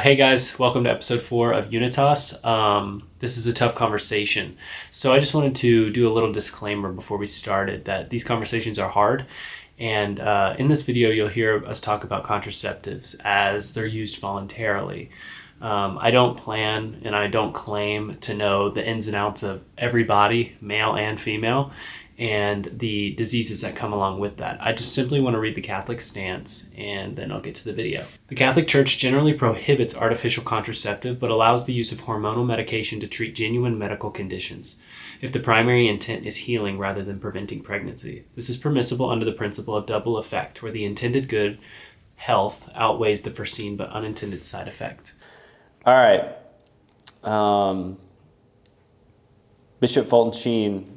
Hey guys, welcome to episode 4 of Unitas. This is a tough conversation. So I just wanted to do a little disclaimer before we started that these conversations are hard. And in this video, you'll hear us talk about contraceptives as they're used voluntarily. I don't plan and I don't claim to know the ins and outs of every body, male and female, and the diseases that come along with that. I just simply want to read the Catholic stance and then I'll get to the video. The Catholic Church generally prohibits artificial contraceptive but allows the use of hormonal medication to treat genuine medical conditions if the primary intent is healing rather than preventing pregnancy. This is permissible under the principle of double effect, where the intended good, health, outweighs the foreseen but unintended side effect. All right. Bishop Fulton Sheen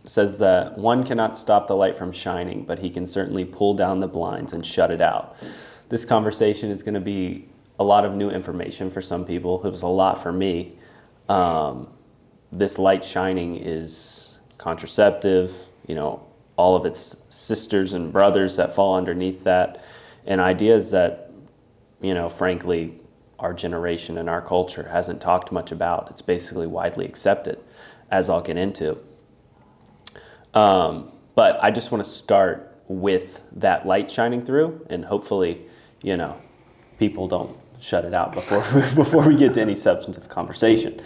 says that one cannot stop the light from shining, but he can certainly pull down the blinds and shut it out. This conversation is going to be a lot of new information for some people. It was a lot for me. This light shining is contraceptive, all of its sisters and brothers that fall underneath that, and ideas that, frankly, our generation and our culture hasn't talked much about. It's basically widely accepted, as I'll get into. But I just want to start with that light shining through, and hopefully, people don't shut it out before we get to any substantive conversation.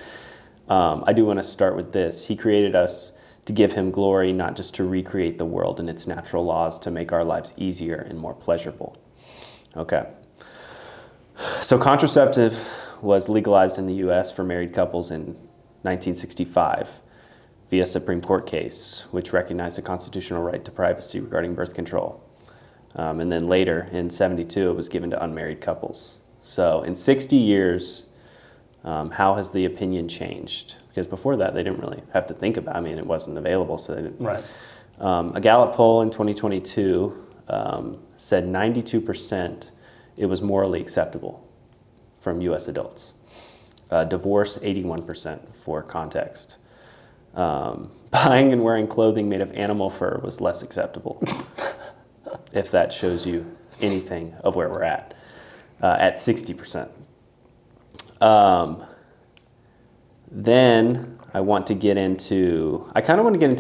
I do want to start with this. He created us to give him glory, not just to recreate the world and its natural laws to make our lives easier and more pleasurable. Okay. So contraceptive was legalized in the U.S. for married couples in 1965 via Supreme Court case, which recognized a constitutional right to privacy regarding birth control. And then later, in 1972, it was given to unmarried couples. So in 60 years, how has the opinion changed? Because before that, they didn't really have to think about it. It wasn't available, so they didn't. Right. A Gallup poll in 2022 said 92% it was morally acceptable from U.S. adults. Divorce, 81% for context. Buying and wearing clothing made of animal fur was less acceptable, if that shows you anything of where we're at 60%. Then I kind of want to get into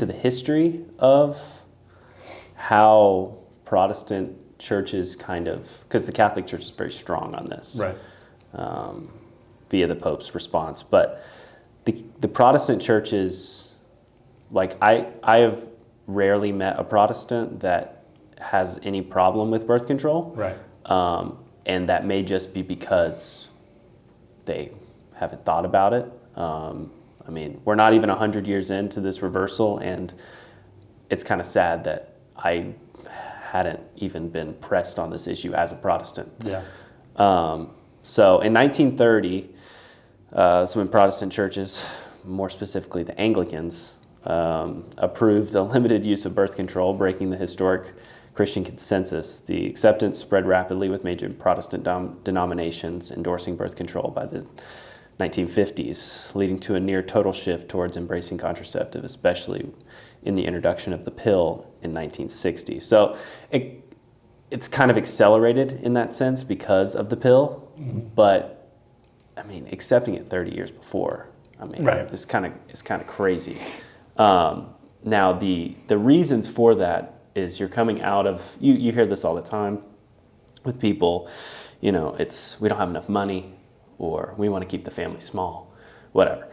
the history of how Protestant churches because the Catholic Church is very strong on this, Right. Via the Pope's response. But the Protestant churches, I have rarely met a Protestant that has any problem with birth control. Right. And that may just be because they haven't thought about it. We're not even 100 years into this reversal, and it's kind of sad that I hadn't even been pressed on this issue as a Protestant. Yeah. So in 1930, when Protestant churches, more specifically the Anglicans, approved a limited use of birth control, breaking the historic Christian consensus. The acceptance spread rapidly, with major Protestant denominations endorsing birth control by the 1950s, leading to a near total shift towards embracing contraceptive, especially in the introduction of the pill in 1960. So it's kind of accelerated in that sense because of the pill, but accepting it 30 years before, Right. it's kind of crazy. Now the reasons for that is you're coming out of, you hear this all the time with people, it's we don't have enough money, or we want to keep the family small, whatever.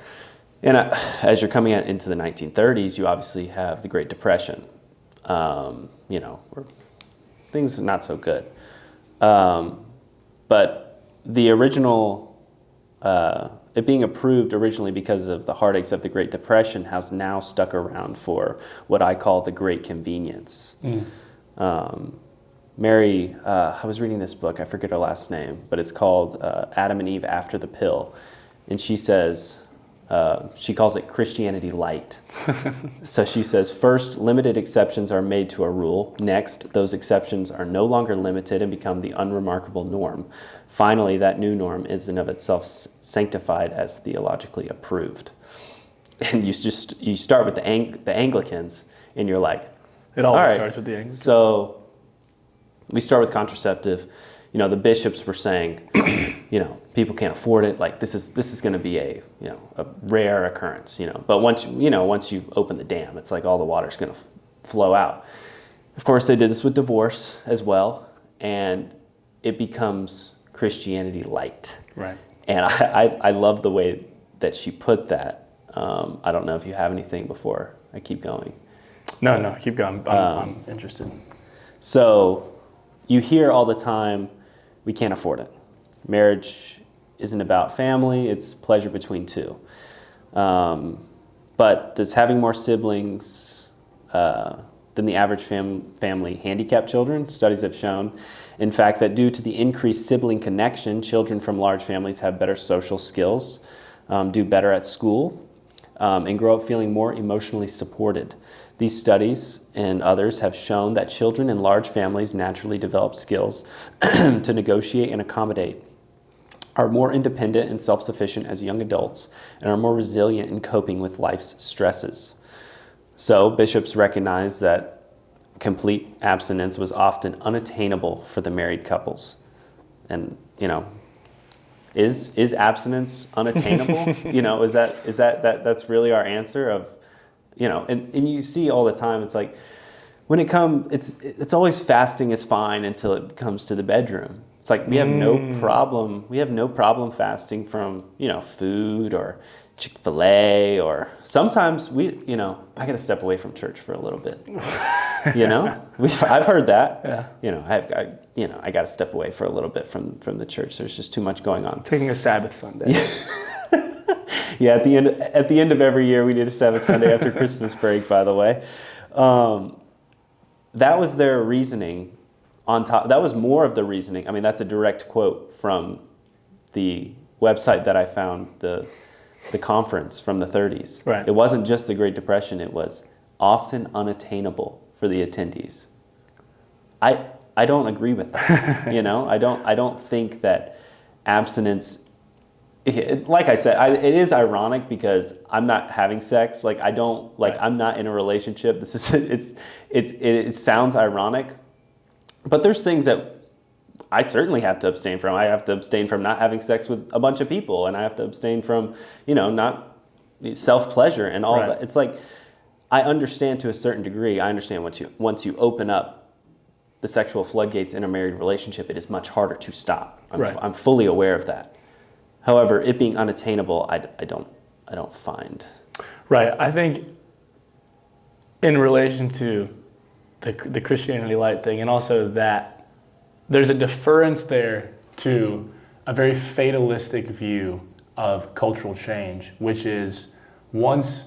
And as you're coming into the 1930s, you obviously have the Great Depression, where things are not so good. But the original, it being approved originally because of the heartaches of the Great Depression, has now stuck around for what I call the Great Convenience. Mary, I was reading this book, I forget her last name, but it's called Adam and Eve After the Pill. And she says, she calls it Christianity Light. So she says, first, limited exceptions are made to a rule. Next, those exceptions are no longer limited and become the unremarkable norm. Finally, that new norm is in of itself sanctified as theologically approved. And you start with the Anglicans, and you're like, It always all right, starts with the Anglicans. so we start with contraceptive. the bishops were saying, people can't afford it. Like this is going to be a rare occurrence. But once you open the dam, it's like all the water's going to flow out. Of course, they did this with divorce as well, and it becomes Christianity light. Right. And I love the way that she put that. I don't know if you have anything before I keep going. No, keep going. I'm interested. So you hear all the time, we can't afford it. Marriage isn't about family, it's pleasure between two. But does having more siblings than the average family handicap children? Studies have shown, in fact, that due to the increased sibling connection, children from large families have better social skills, do better at school, and grow up feeling more emotionally supported. These studies and others have shown that children in large families naturally develop skills to negotiate and accommodate, are more independent and self-sufficient as young adults, and are more resilient in coping with life's stresses. So bishops recognized that complete abstinence was often unattainable for the married couples. And, is abstinence unattainable? Is that's really our answer of, and you see all the time, it's like, when it's always fasting is fine until it comes to the bedroom. It's like we have no problem fasting from, food or Chick-fil-A, or sometimes I got to step away from church for a little bit. I've heard that. Yeah. I got to step away for a little bit from the church. There's just too much going on. Taking a Sabbath Sunday. Yeah, at the end of every year we did a Sabbath Sunday after Christmas break, by the way. That was their reasoning. On top, that was more of the reasoning. I mean, that's a direct quote from the website that I found, the conference from the 30s. Right. It wasn't just the Great Depression, it was often unattainable for the attendees. I don't agree with that. I don't think that abstinence, like I said, it is ironic because I'm not having sex. Like I'm not in a relationship. It sounds ironic, but there's things that I certainly have to abstain from. I have to abstain from not having sex with a bunch of people, and I have to abstain from, not self-pleasure and all that. It's like, I understand to a certain degree. I understand once you open up the sexual floodgates in a married relationship, it is much harder to stop. I'm fully aware of that. However, it being unattainable, I don't find. Right. I think in relation to the Christianity light thing, and also that there's a deference there to a very fatalistic view of cultural change, which is once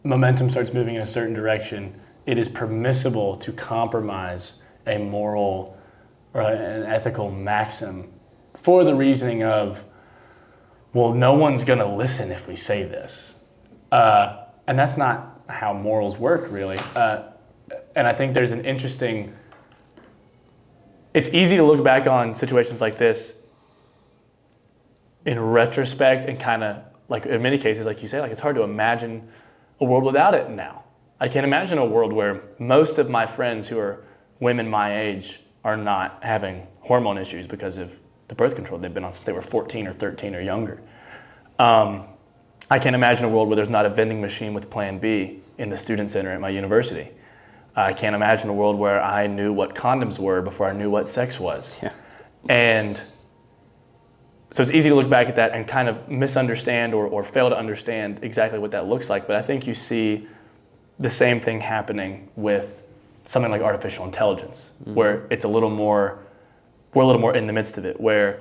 momentum starts moving in a certain direction, it is permissible to compromise a moral or an ethical maxim for the reasoning of, well, no one's going to listen if we say this. And that's not how morals work, really. And I think there's an interesting... It's easy to look back on situations like this in retrospect and kind of, like in many cases, like you say, like it's hard to imagine a world without it now. I can't imagine a world where most of my friends who are women my age are not having hormone issues because of the birth control they've been on since they were 14 or 13 or younger. I can't imagine a world where there's not a vending machine with Plan B in the student center at my university. I can't imagine a world where I knew what condoms were before I knew what sex was. Yeah. And so it's easy to look back at that and kind of misunderstand or fail to understand exactly what that looks like. But I think you see the same thing happening with something like artificial intelligence, where it's we're a little more in the midst of it, where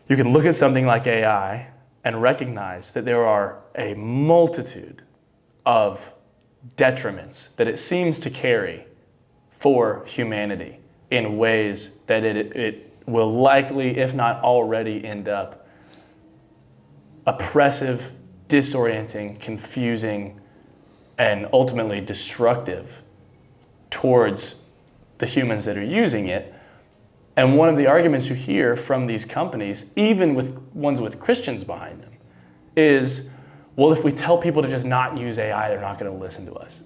you can look at something like AI and recognize that there are a multitude of detriments that it seems to carry for humanity in ways that it will likely, if not already, end up oppressive, disorienting, confusing, and ultimately destructive towards the humans that are using it. And one of the arguments you hear from these companies, even with ones with Christians behind them, is, well, if we tell people to just not use AI, they're not going to listen to us.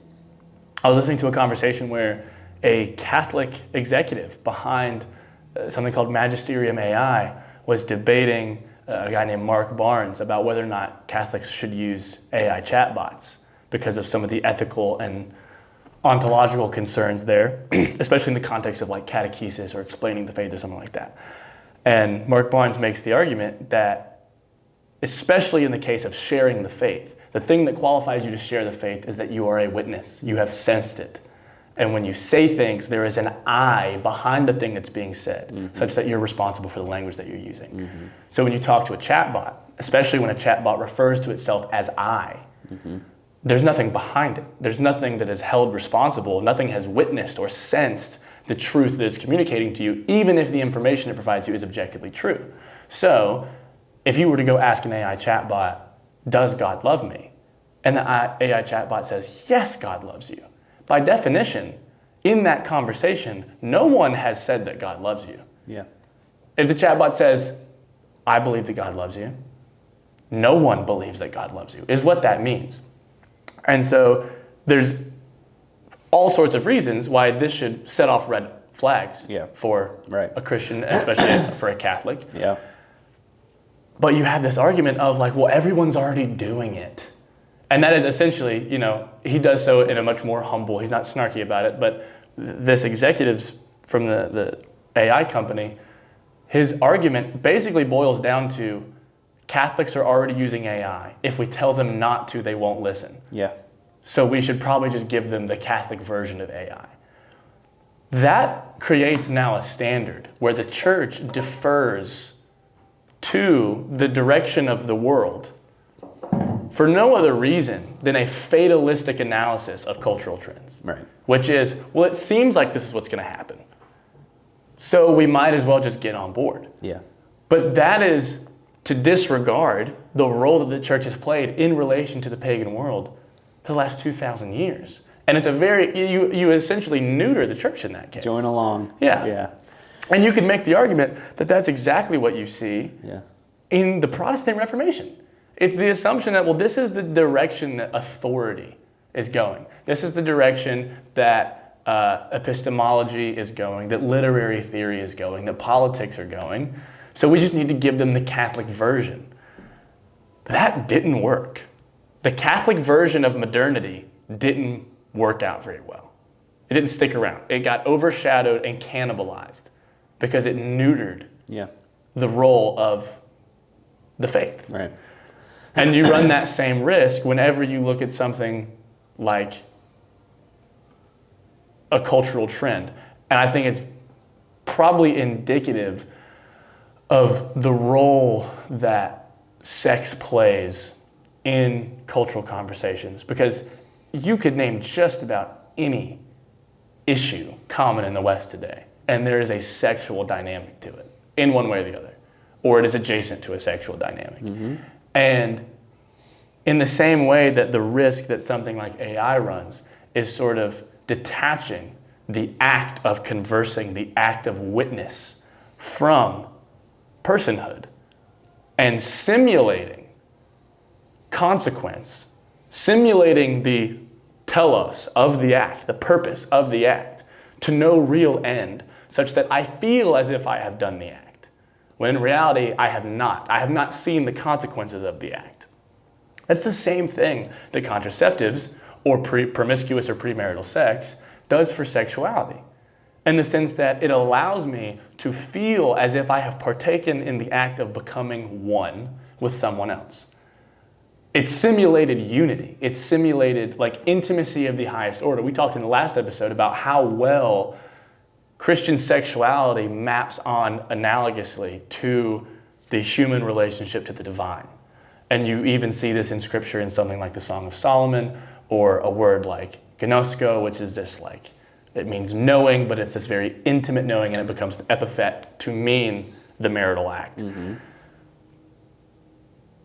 I was listening to a conversation where a Catholic executive behind something called Magisterium AI was debating a guy named Mark Barnes about whether or not Catholics should use AI chatbots because of some of the ethical and ontological concerns there, especially in the context of like catechesis or explaining the faith or something like that. And Mark Barnes makes the argument that, especially in the case of sharing the faith, the thing that qualifies you to share the faith is that you are a witness. You have sensed it. And when you say things, there is an I behind the thing that's being said, such that you're responsible for the language that you're using. So when you talk to a chatbot, especially when a chatbot refers to itself as I, there's nothing behind it. There's nothing that is held responsible. Nothing has witnessed or sensed the truth that it's communicating to you, even if the information it provides you is objectively true. So if you were to go ask an AI chatbot, does God love me? And the AI chatbot says, yes, God loves you. By definition, in that conversation, no one has said that God loves you. Yeah. If the chatbot says, I believe that God loves you, no one believes that God loves you, is what that means. And so there's all sorts of reasons why this should set off red flags for a Christian, especially for a Catholic. Yeah. But you have this argument of like, well, everyone's already doing it. And that is essentially, you know, he does so in a much more humble, he's not snarky about it, but this executives from the AI company, his argument basically boils down to Catholics are already using AI. If we tell them not to, they won't listen. Yeah. So we should probably just give them the Catholic version of AI. That creates now a standard where the church defers to the direction of the world for no other reason than a fatalistic analysis of cultural trends. Right. Which is, well, it seems like this is what's going to happen, so we might as well just get on board. Yeah. But that is to disregard the role that the church has played in relation to the pagan world for the last 2,000 years. And it's a very, you essentially neuter the church in that case. Join along. Yeah. Yeah. And you can make the argument that that's exactly what you see in the Protestant Reformation. It's the assumption that, well, this is the direction that authority is going. This is the direction that epistemology is going, that literary theory is going, that politics are going. So we just need to give them the Catholic version. That didn't work. The Catholic version of modernity didn't work out very well. It didn't stick around. It got overshadowed and cannibalized because it neutered the role of the faith. Right. And you run that same risk whenever you look at something like a cultural trend. And I think it's probably indicative of the role that sex plays in cultural conversations, because you could name just about any issue common in the West today, and there is a sexual dynamic to it in one way or the other, or it is adjacent to a sexual dynamic. And in the same way that the risk that something like AI runs is sort of detaching the act of conversing, the act of witness from personhood and simulating consequence, simulating the telos of the act, the purpose of the act, to no real end, such that I feel as if I have done the act, when in reality I have not. I have not seen the consequences of the act. That's the same thing that contraceptives or promiscuous or premarital sex does for sexuality, in the sense that it allows me to feel as if I have partaken in the act of becoming one with someone else. It's simulated unity. It's simulated like intimacy of the highest order. We talked in the last episode about how well Christian sexuality maps on analogously to the human relationship to the divine. And you even see this in scripture in something like the Song of Solomon, or a word like gnosko, which is this like, it means knowing, but it's this very intimate knowing, and it becomes an epithet to mean the marital act.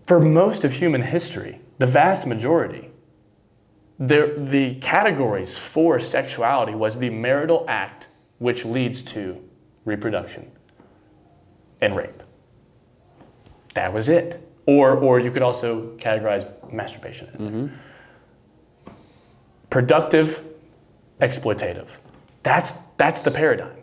For most of human history, the vast majority, the categories for sexuality was the marital act which leads to reproduction and rape. That was it. Or you could also categorize masturbation in it. Productive, exploitative. That's the paradigm.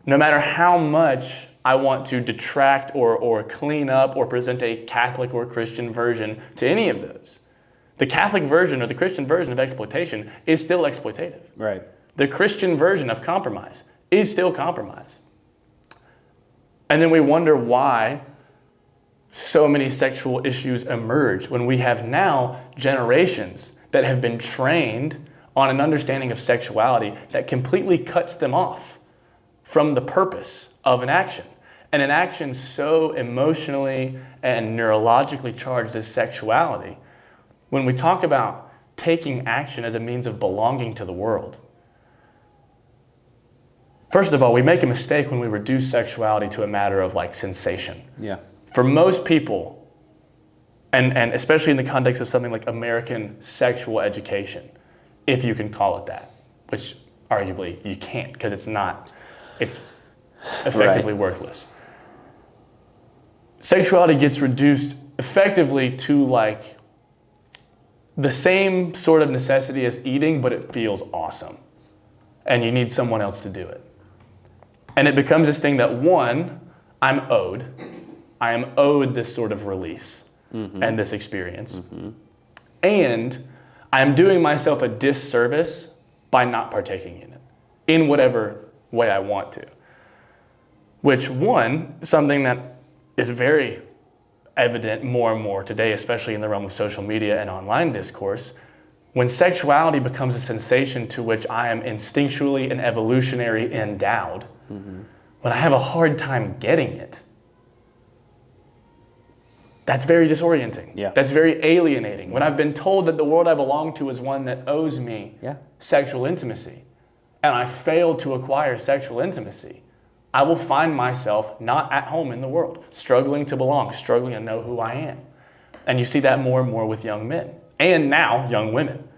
no matter how much I want to detract or clean up or present a Catholic or Christian version to any of those. The Catholic version or the Christian version of exploitation is still exploitative. Right. The Christian version of compromise is still compromise. And then we wonder why so many sexual issues emerge when we have now generations that have been trained on an understanding of sexuality that completely cuts them off from the purpose of an action. And an action so emotionally and neurologically charged as sexuality, when we talk about taking action as a means of belonging to the world, first of all, we make a mistake when we reduce sexuality to a matter of like sensation. Yeah. For most people, and especially in the context of something like American sexual education, if you can call it that, which arguably you can't because it's effectively worthless. Sexuality gets reduced effectively to like the same sort of necessity as eating, but it feels awesome. And you need someone else to do it. And it becomes this thing that, one, I'm owed. I am owed this sort of release and this experience. And I'm doing myself a disservice by not partaking in it in whatever way I want to. Which, one, something that is very evident more and more today, especially in the realm of social media and online discourse, when sexuality becomes a sensation to which I am instinctually and evolutionary endowed, when I have a hard time getting it, that's very disorienting. Yeah. That's very alienating. When I've been told that the world I belong to is one that owes me sexual intimacy, and I fail to acquire sexual intimacy, I will find myself not at home in the world, struggling to belong, struggling to know who I am. And you see that more and more with young men, and now young women.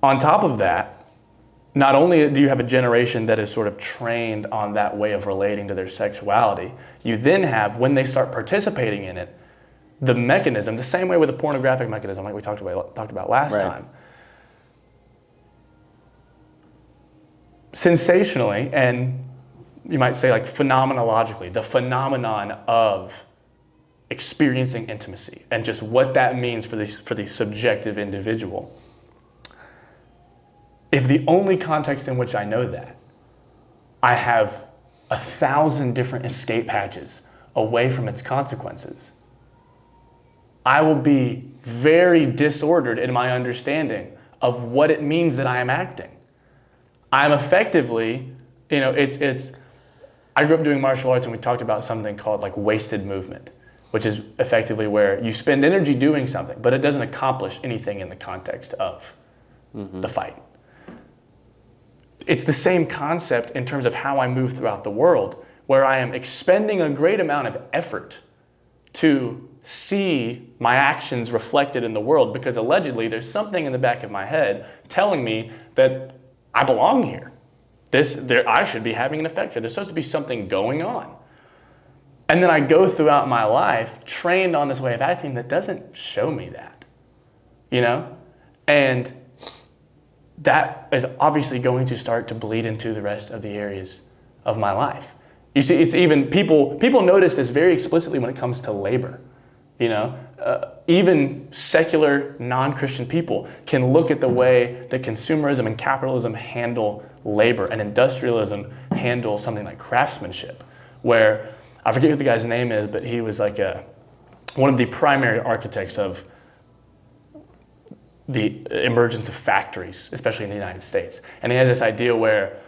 On top of that, not only do you have a generation that is sort of trained on that way of relating to their sexuality, you then have, when they start participating in it, the mechanism, the same way with the pornographic mechanism like we talked about last time. Sensationally, and you might say like phenomenologically, the phenomenon of experiencing intimacy and just what that means for the subjective individual. If the only context in which I know that, I have 1,000 different escape hatches away from its consequences, I will be very disordered in my understanding of what it means that I am acting. I'm effectively, I grew up doing martial arts, and we talked about something called like wasted movement, which is effectively where you spend energy doing something, but it doesn't accomplish anything in the context of the fight. It's the same concept in terms of how I move throughout the world, where I am expending a great amount of effort to see my actions reflected in the world, because allegedly there's something in the back of my head telling me that I belong here. I should be having an effect here. There's supposed to be something going on. And then I go throughout my life trained on this way of acting that doesn't show me that, And that is obviously going to start to bleed into the rest of the areas of my life. You see, it's even people notice this very explicitly when it comes to labor. Even secular non-Christian people can look at the way that consumerism and capitalism handle labor and industrialism handle something like craftsmanship, where I forget who the guy's name is, but he was like one of the primary architects of the emergence of factories, especially in the United States. And he has this idea where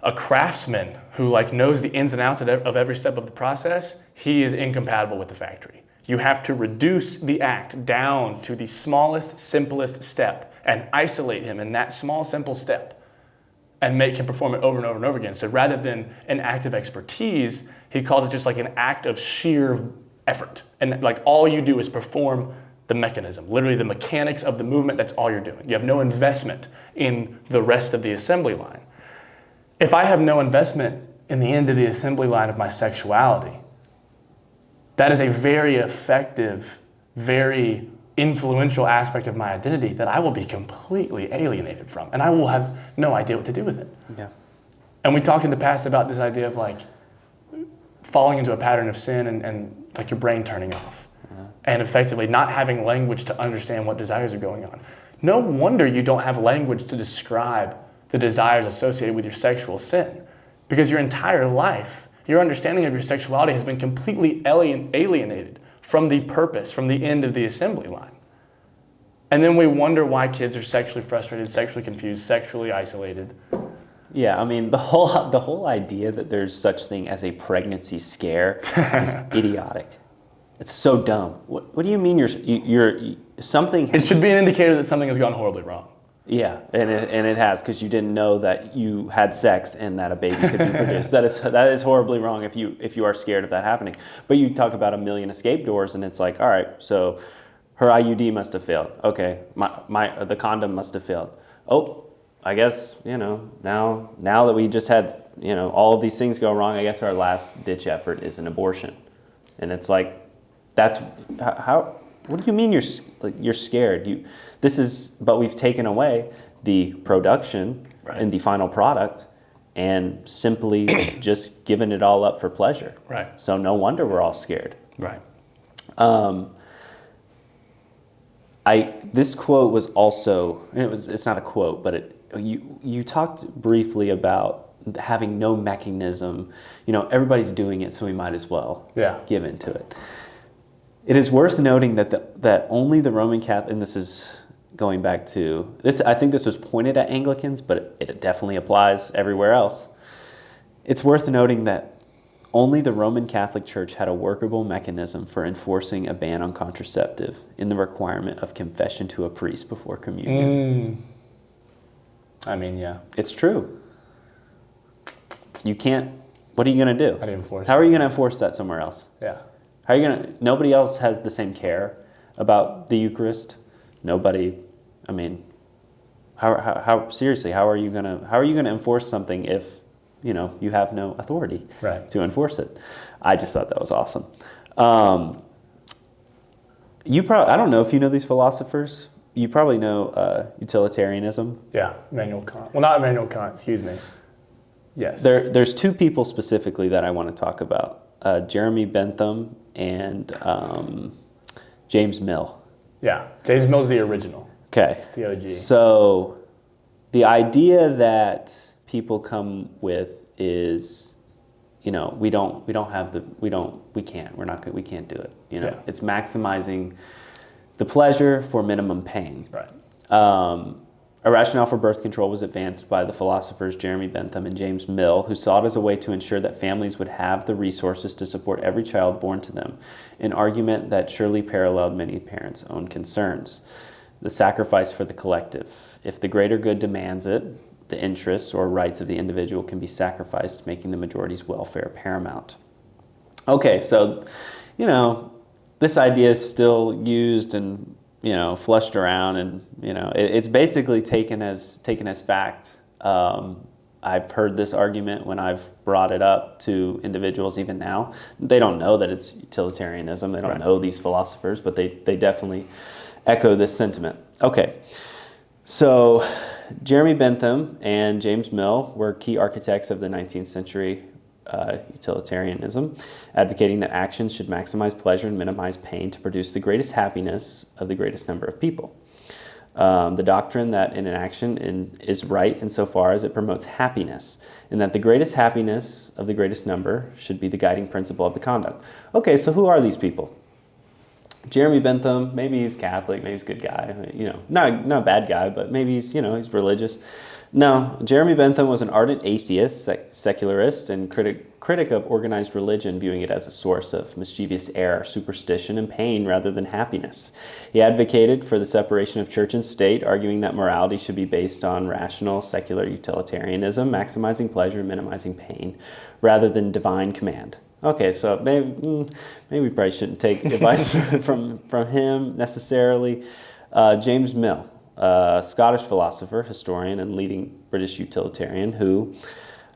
a craftsman who knows the ins and outs of every step of the process, he is incompatible with the factory. You have to reduce the act down to the smallest, simplest step and isolate him in that small, simple step and make him perform it over and over and over again. So rather than an act of expertise, he calls it just like an act of sheer effort. And all you do is perform the mechanism, literally the mechanics of the movement. That's all you're doing. You have no investment in the rest of the assembly line. If I have no investment in the end of the assembly line of my sexuality, that is a very effective, very influential aspect of my identity that I will be completely alienated from, and I will have no idea what to do with it. Yeah. And we talked in the past about this idea of like falling into a pattern of sin and like your brain turning off and effectively not having language to understand what desires are going on. No wonder you don't have language to describe the desires associated with your sexual sin, because your entire life, your understanding of your sexuality has been completely alienated from the purpose, from the end of the assembly line. And then we wonder why kids are sexually frustrated, sexually confused, sexually isolated. Yeah, I mean, the whole idea that there's such thing as a pregnancy scare is idiotic. It's so dumb. What do you mean you're something? It should be an indicator that something has gone horribly wrong. Yeah, and it has, because you didn't know that you had sex and that a baby could be produced. That is horribly wrong if you are scared of that happening. But you talk about a million escape doors, and it's like, all right, so her IUD must have failed. Okay, the condom must have failed. Oh, I guess, now that we just had, all of these things go wrong, I guess our last ditch effort is an abortion. And it's like, that's how, what do you mean you're scared? But we've taken away the production and the final product and simply just given it all up for pleasure. Right. So no wonder we're all scared. Right. This quote was also, it's not a quote, but you talked briefly about having no mechanism. Everybody's doing it, so we might as well give into it. It is worth noting that only the Roman Catholic, and this is going back to this, I think this was pointed at Anglicans, but it definitely applies everywhere else. It's worth noting that only the Roman Catholic Church had a workable mechanism for enforcing a ban on contraceptive in the requirement of confession to a priest before communion. I mean, yeah. It's true. You can't, what are you going to do? How do you enforce How are you going to enforce that somewhere else? Yeah. How are you going to, nobody else has the same care about the Eucharist. Nobody, I mean, how seriously, how are you going to enforce something if, you have no authority to enforce it? I just thought that was awesome. I don't know if you know these philosophers. You probably know Utilitarianism. Yeah, Immanuel Kant. Well, not Immanuel Kant, excuse me. Yes. There's two people specifically that I want to talk about. Jeremy Bentham and James Mill. Yeah, James Mill's the original. Okay. The OG. So the idea that people come with is, we can't do it. It's maximizing the pleasure for minimum pain. Right. A rationale for birth control was advanced by the philosophers Jeremy Bentham and James Mill, who saw it as a way to ensure that families would have the resources to support every child born to them, an argument that surely paralleled many parents' own concerns. The sacrifice for the collective. If the greater good demands it, the interests or rights of the individual can be sacrificed, making the majority's welfare paramount. Okay, so, this idea is still used and flushed around, and it's basically taken as fact. I've heard this argument when I've brought it up to individuals even now. They don't know that it's utilitarianism. They don't know these philosophers, but they definitely echo this sentiment. Okay, so Jeremy Bentham and James Mill were key architects of the 19th century utilitarianism, advocating that actions should maximize pleasure and minimize pain to produce the greatest happiness of the greatest number of people. The doctrine that an action is right insofar as it promotes happiness, and that the greatest happiness of the greatest number should be the guiding principle of the conduct. Okay, so who are these people? Jeremy Bentham, maybe he's Catholic, maybe he's a good guy, not a bad guy, but maybe he's religious. No, Jeremy Bentham was an ardent atheist, secularist, and critic of organized religion, viewing it as a source of mischievous error, superstition, and pain rather than happiness. He advocated for the separation of church and state, arguing that morality should be based on rational, secular utilitarianism, maximizing pleasure and minimizing pain, rather than divine command. Okay, so maybe we probably shouldn't take advice from him necessarily. James Mill, a Scottish philosopher, historian, and leading British utilitarian who,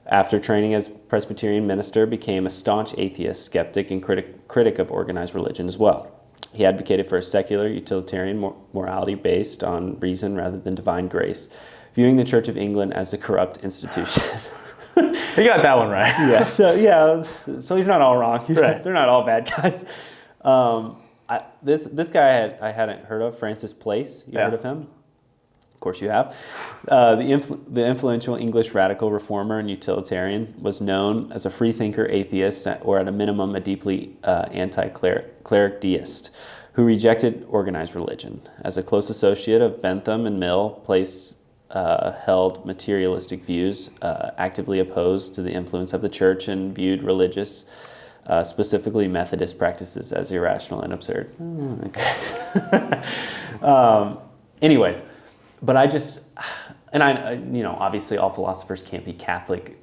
after training as Presbyterian minister, became a staunch atheist, skeptic, and critic of organized religion as well. He advocated for a secular utilitarian morality based on reason rather than divine grace, viewing the Church of England as a corrupt institution. He got that one right. So he's not all wrong. Right. They're not all bad guys. This guy I hadn't heard of, Francis Place. You heard of him? Of course you have. The influential English radical reformer and utilitarian was known as a freethinker atheist, or at a minimum a deeply anti-cleric deist, who rejected organized religion. As a close associate of Bentham and Mill, Place held materialistic views, actively opposed to the influence of the church, and viewed religious, specifically Methodist practices, as irrational and absurd. Anyways, but obviously all philosophers can't be Catholic,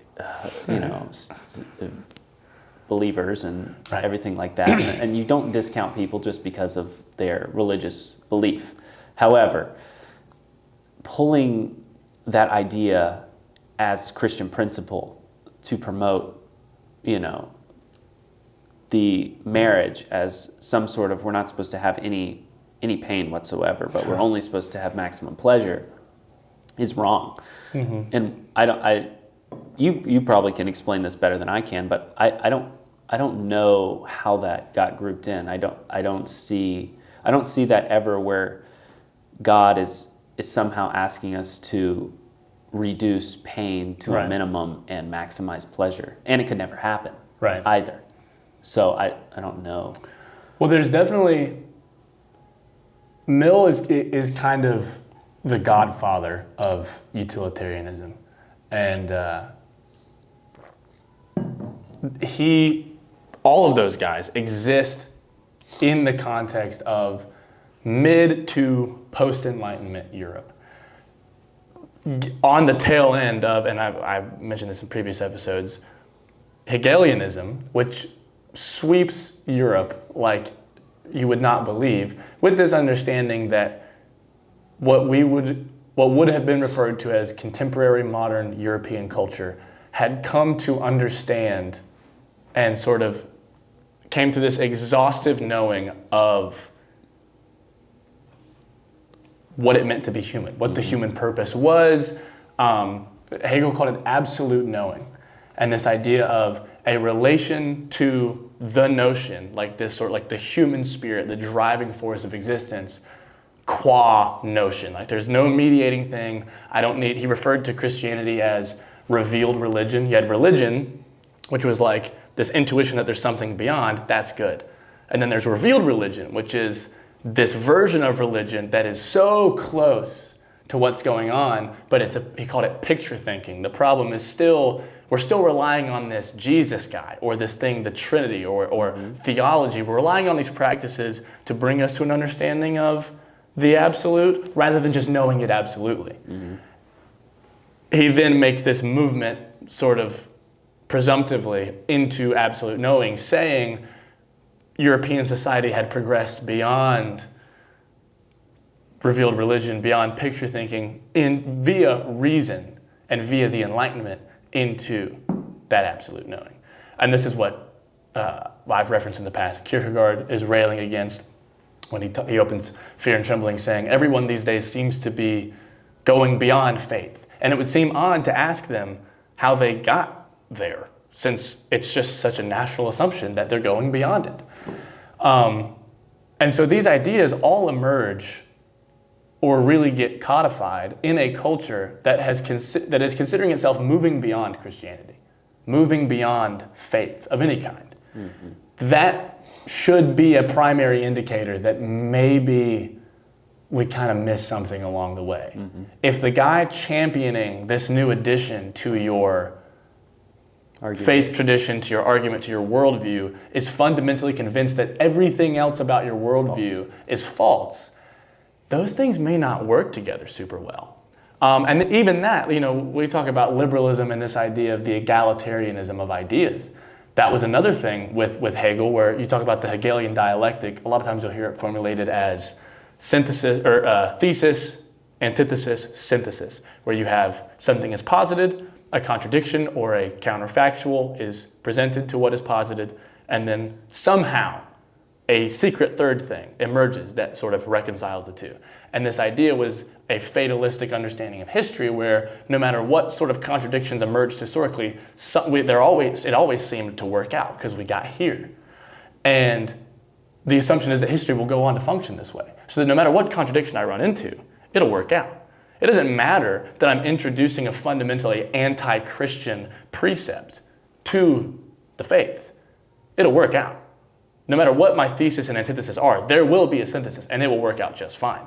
believers and everything like that. And you don't discount people just because of their religious belief. However, pulling that idea as Christian principle to promote, the marriage as some sort of, we're not supposed to have any pain whatsoever, but we're only supposed to have maximum pleasure, is wrong. Mm-hmm. And you probably can explain this better than I can, but I don't know how that got grouped in. I don't see that ever where God is somehow asking us to reduce pain to a minimum and maximize pleasure. And it could never happen either. So I don't know. Well, there's definitely, Mill is kind of the godfather of utilitarianism. And all of those guys exist in the context of mid to post-Enlightenment Europe. On the tail end of, and I've mentioned this in previous episodes, Hegelianism, which sweeps Europe like you would not believe, with this understanding that what would have been referred to as contemporary modern European culture had come to understand and sort of came to this exhaustive knowing of what it meant to be human, what the human purpose was. Hegel called it absolute knowing. And this idea of a relation to the notion, like this sort of like the human spirit, the driving force of existence, qua notion. Like there's no mediating thing. He referred to Christianity as revealed religion. You had religion, which was like this intuition that there's something beyond, that's good. And then there's revealed religion, which is this version of religion that is so close to what's going on, but he called it picture thinking. The problem is we're still relying on this Jesus guy, or this thing, the Trinity, or theology. We're relying on these practices to bring us to an understanding of the absolute, rather than just knowing it absolutely. Mm-hmm. He then makes this movement, sort of presumptively, into absolute knowing, saying European society had progressed beyond revealed religion, beyond picture thinking, via reason and via the Enlightenment into that absolute knowing. And this is what I've referenced in the past. Kierkegaard is railing against when he opens Fear and Trembling, saying everyone these days seems to be going beyond faith. And it would seem odd to ask them how they got there, since it's just such a natural assumption that they're going beyond it. And so these ideas all emerge or really get codified in a culture that is considering itself moving beyond Christianity, moving beyond faith of any kind. Mm-hmm. That should be a primary indicator that maybe we kind of missed something along the way. Mm-hmm. If the guy championing this new addition to your faith tradition, to your argument, to your worldview, is fundamentally convinced that everything else about your worldview is false, those things may not work together super well. And even that, we talk about liberalism and this idea of the egalitarianism of ideas. That was another thing with Hegel, where you talk about the Hegelian dialectic. A lot of times you'll hear it formulated as synthesis, or thesis, antithesis, synthesis, where you have something is posited, a contradiction or a counterfactual is presented to what is posited, and then somehow a secret third thing emerges that sort of reconciles the two. And this idea was a fatalistic understanding of history where no matter what sort of contradictions emerged historically, it always seemed to work out because we got here. And the assumption is that history will go on to function this way. So that no matter what contradiction I run into, it'll work out. It doesn't matter that I'm introducing a fundamentally anti-Christian precept to the faith. It'll work out. No matter what my thesis and antithesis are, there will be a synthesis, and it will work out just fine.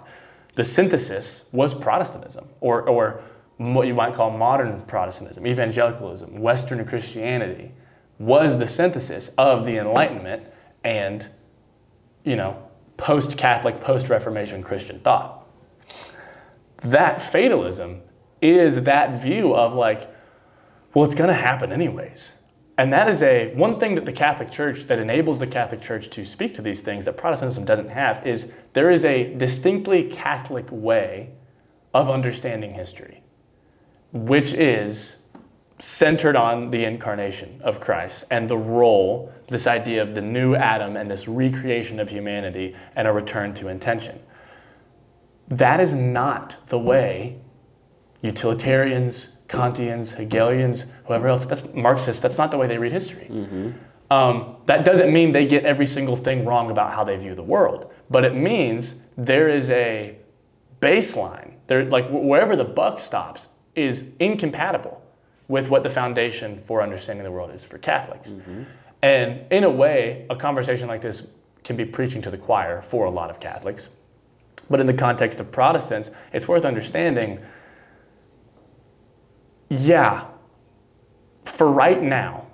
The synthesis was Protestantism, or what you might call modern Protestantism, evangelicalism, Western Christianity, was the synthesis of the Enlightenment and, post-Catholic, post-Reformation Christian thought. That fatalism is that view of it's going to happen anyways. And that is one thing that the Catholic Church, that enables the Catholic Church to speak to these things that Protestantism doesn't have, is there is a distinctly Catholic way of understanding history, which is centered on the incarnation of Christ and the role, this idea of the new Adam and this recreation of humanity and a return to intention. That is not the way utilitarians, Kantians, Hegelians, whoever else, that's Marxists, that's not the way they read history. That doesn't mean they get every single thing wrong about how they view the world, but it means there is a baseline. Wherever the buck stops is incompatible with what the foundation for understanding the world is for Catholics. And in a way, a conversation like this can be preaching to the choir for a lot of Catholics. But in the context of Protestants, it's worth understanding, for right now,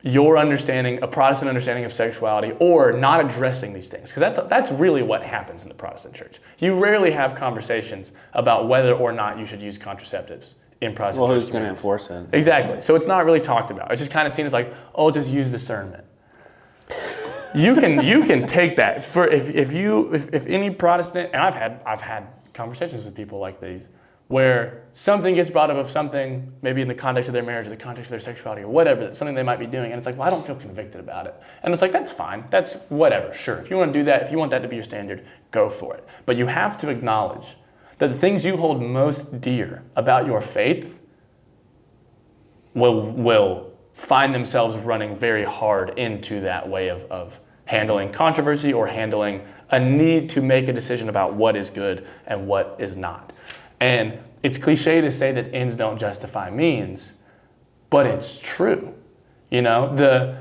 your understanding, a Protestant understanding of sexuality, or not addressing these things, because that's really what happens in the Protestant church. You rarely have conversations about whether or not you should use contraceptives in Protestant church. Well, who's going to enforce it? Exactly. So it's not really talked about. It's just kind of seen as just use discernment. You can take that for if any Protestant, and I've had conversations with people like these, where something gets brought up of something, maybe in the context of their marriage or the context of their sexuality or whatever, something they might be doing, and it's I don't feel convicted about it. And it's that's fine. That's whatever, sure. If you want to do that, if you want that to be your standard, go for it. But you have to acknowledge that the things you hold most dear about your faith will find themselves running very hard into that way of handling controversy or handling a need to make a decision about what is good and what is not. And it's cliche to say that ends don't justify means, but it's true. The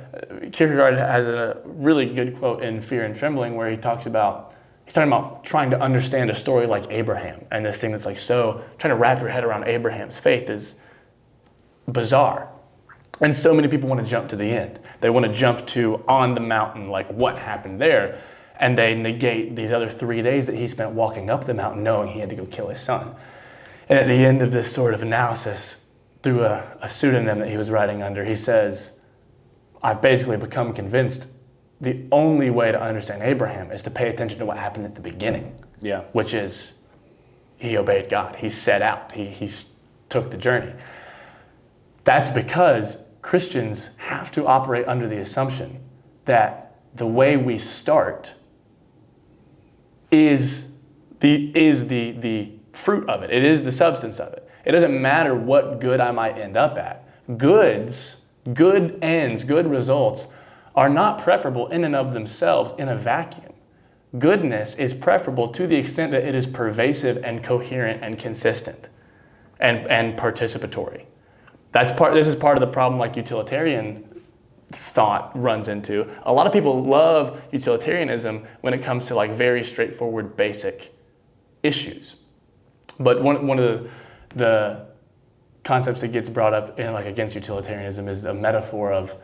Kierkegaard has a really good quote in Fear and Trembling where he's talking about trying to understand a story like Abraham, and this thing that's trying to wrap your head around Abraham's faith is bizarre. And so many people want to jump to the end. They want to jump to on the mountain, what happened there, and they negate these other 3 days that he spent walking up the mountain knowing he had to go kill his son. And at the end of this sort of analysis, through a pseudonym that he was writing under, he says, I've basically become convinced the only way to understand Abraham is to pay attention to what happened at the beginning, which is he obeyed God. He set out. He took the journey. That's because Christians have to operate under the assumption that the way we start is the fruit of it. It is the substance of it. It doesn't matter what good I might end up at. Good ends, good results are not preferable in and of themselves in a vacuum. Goodness is preferable to the extent that it is pervasive and coherent and consistent and participatory. This is part of the problem utilitarian thought runs into. A lot of people love utilitarianism when it comes to very straightforward, basic issues. But one of the concepts that gets brought up in against utilitarianism is a metaphor of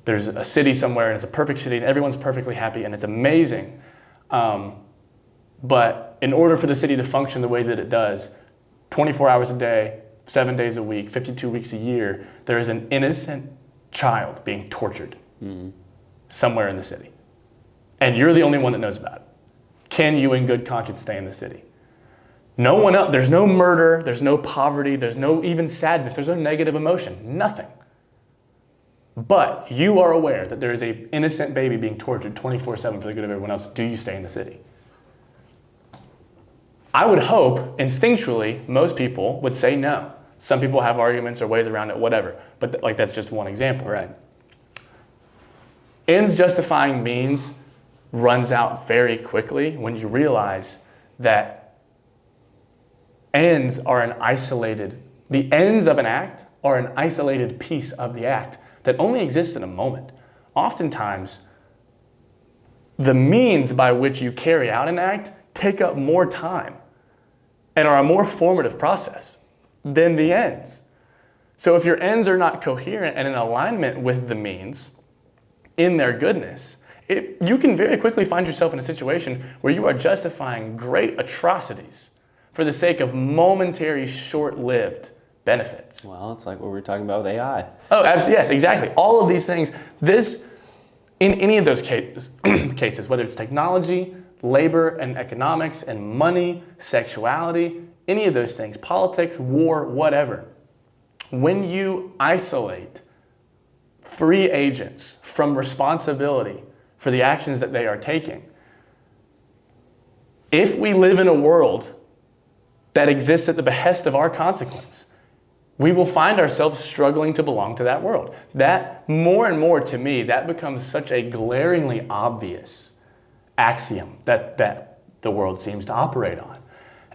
there's a city somewhere and it's a perfect city and everyone's perfectly happy and it's amazing. But in order for the city to function the way that it does, 24 hours a day, 7 days a week, 52 weeks a year, there is an innocent child being tortured somewhere in the city. And you're the only one that knows about it. Can you in good conscience stay in the city? No one else, there's no murder, there's no poverty, there's no even sadness, there's no negative emotion, nothing. but you are aware that there is an innocent baby being tortured 24/7 for the good of everyone else, do you stay in the city? I would hope, instinctually, most people would say no. Some people have arguments or ways around it, whatever. But that's just one example. Right. Ends justifying means runs out very quickly when you realize that the ends of an act are an isolated piece of the act that only exists in a moment. Oftentimes, the means by which you carry out an act take up more time and are a more formative process than the ends. So if your ends are not coherent and in alignment with the means in their goodness, you can very quickly find yourself in a situation where you are justifying great atrocities for the sake of momentary, short-lived benefits. Well, it's like what we were talking about with AI. Oh, yes, exactly. All of these things, in any of those cases, whether it's technology, labor and economics and money, sexuality, any of those things, politics, war, whatever, when you isolate free agents from responsibility for the actions that they are taking, if we live in a world that exists at the behest of our consequence, we will find ourselves struggling to belong to that world. That, more and more to me, that becomes such a glaringly obvious axiom that the world seems to operate on.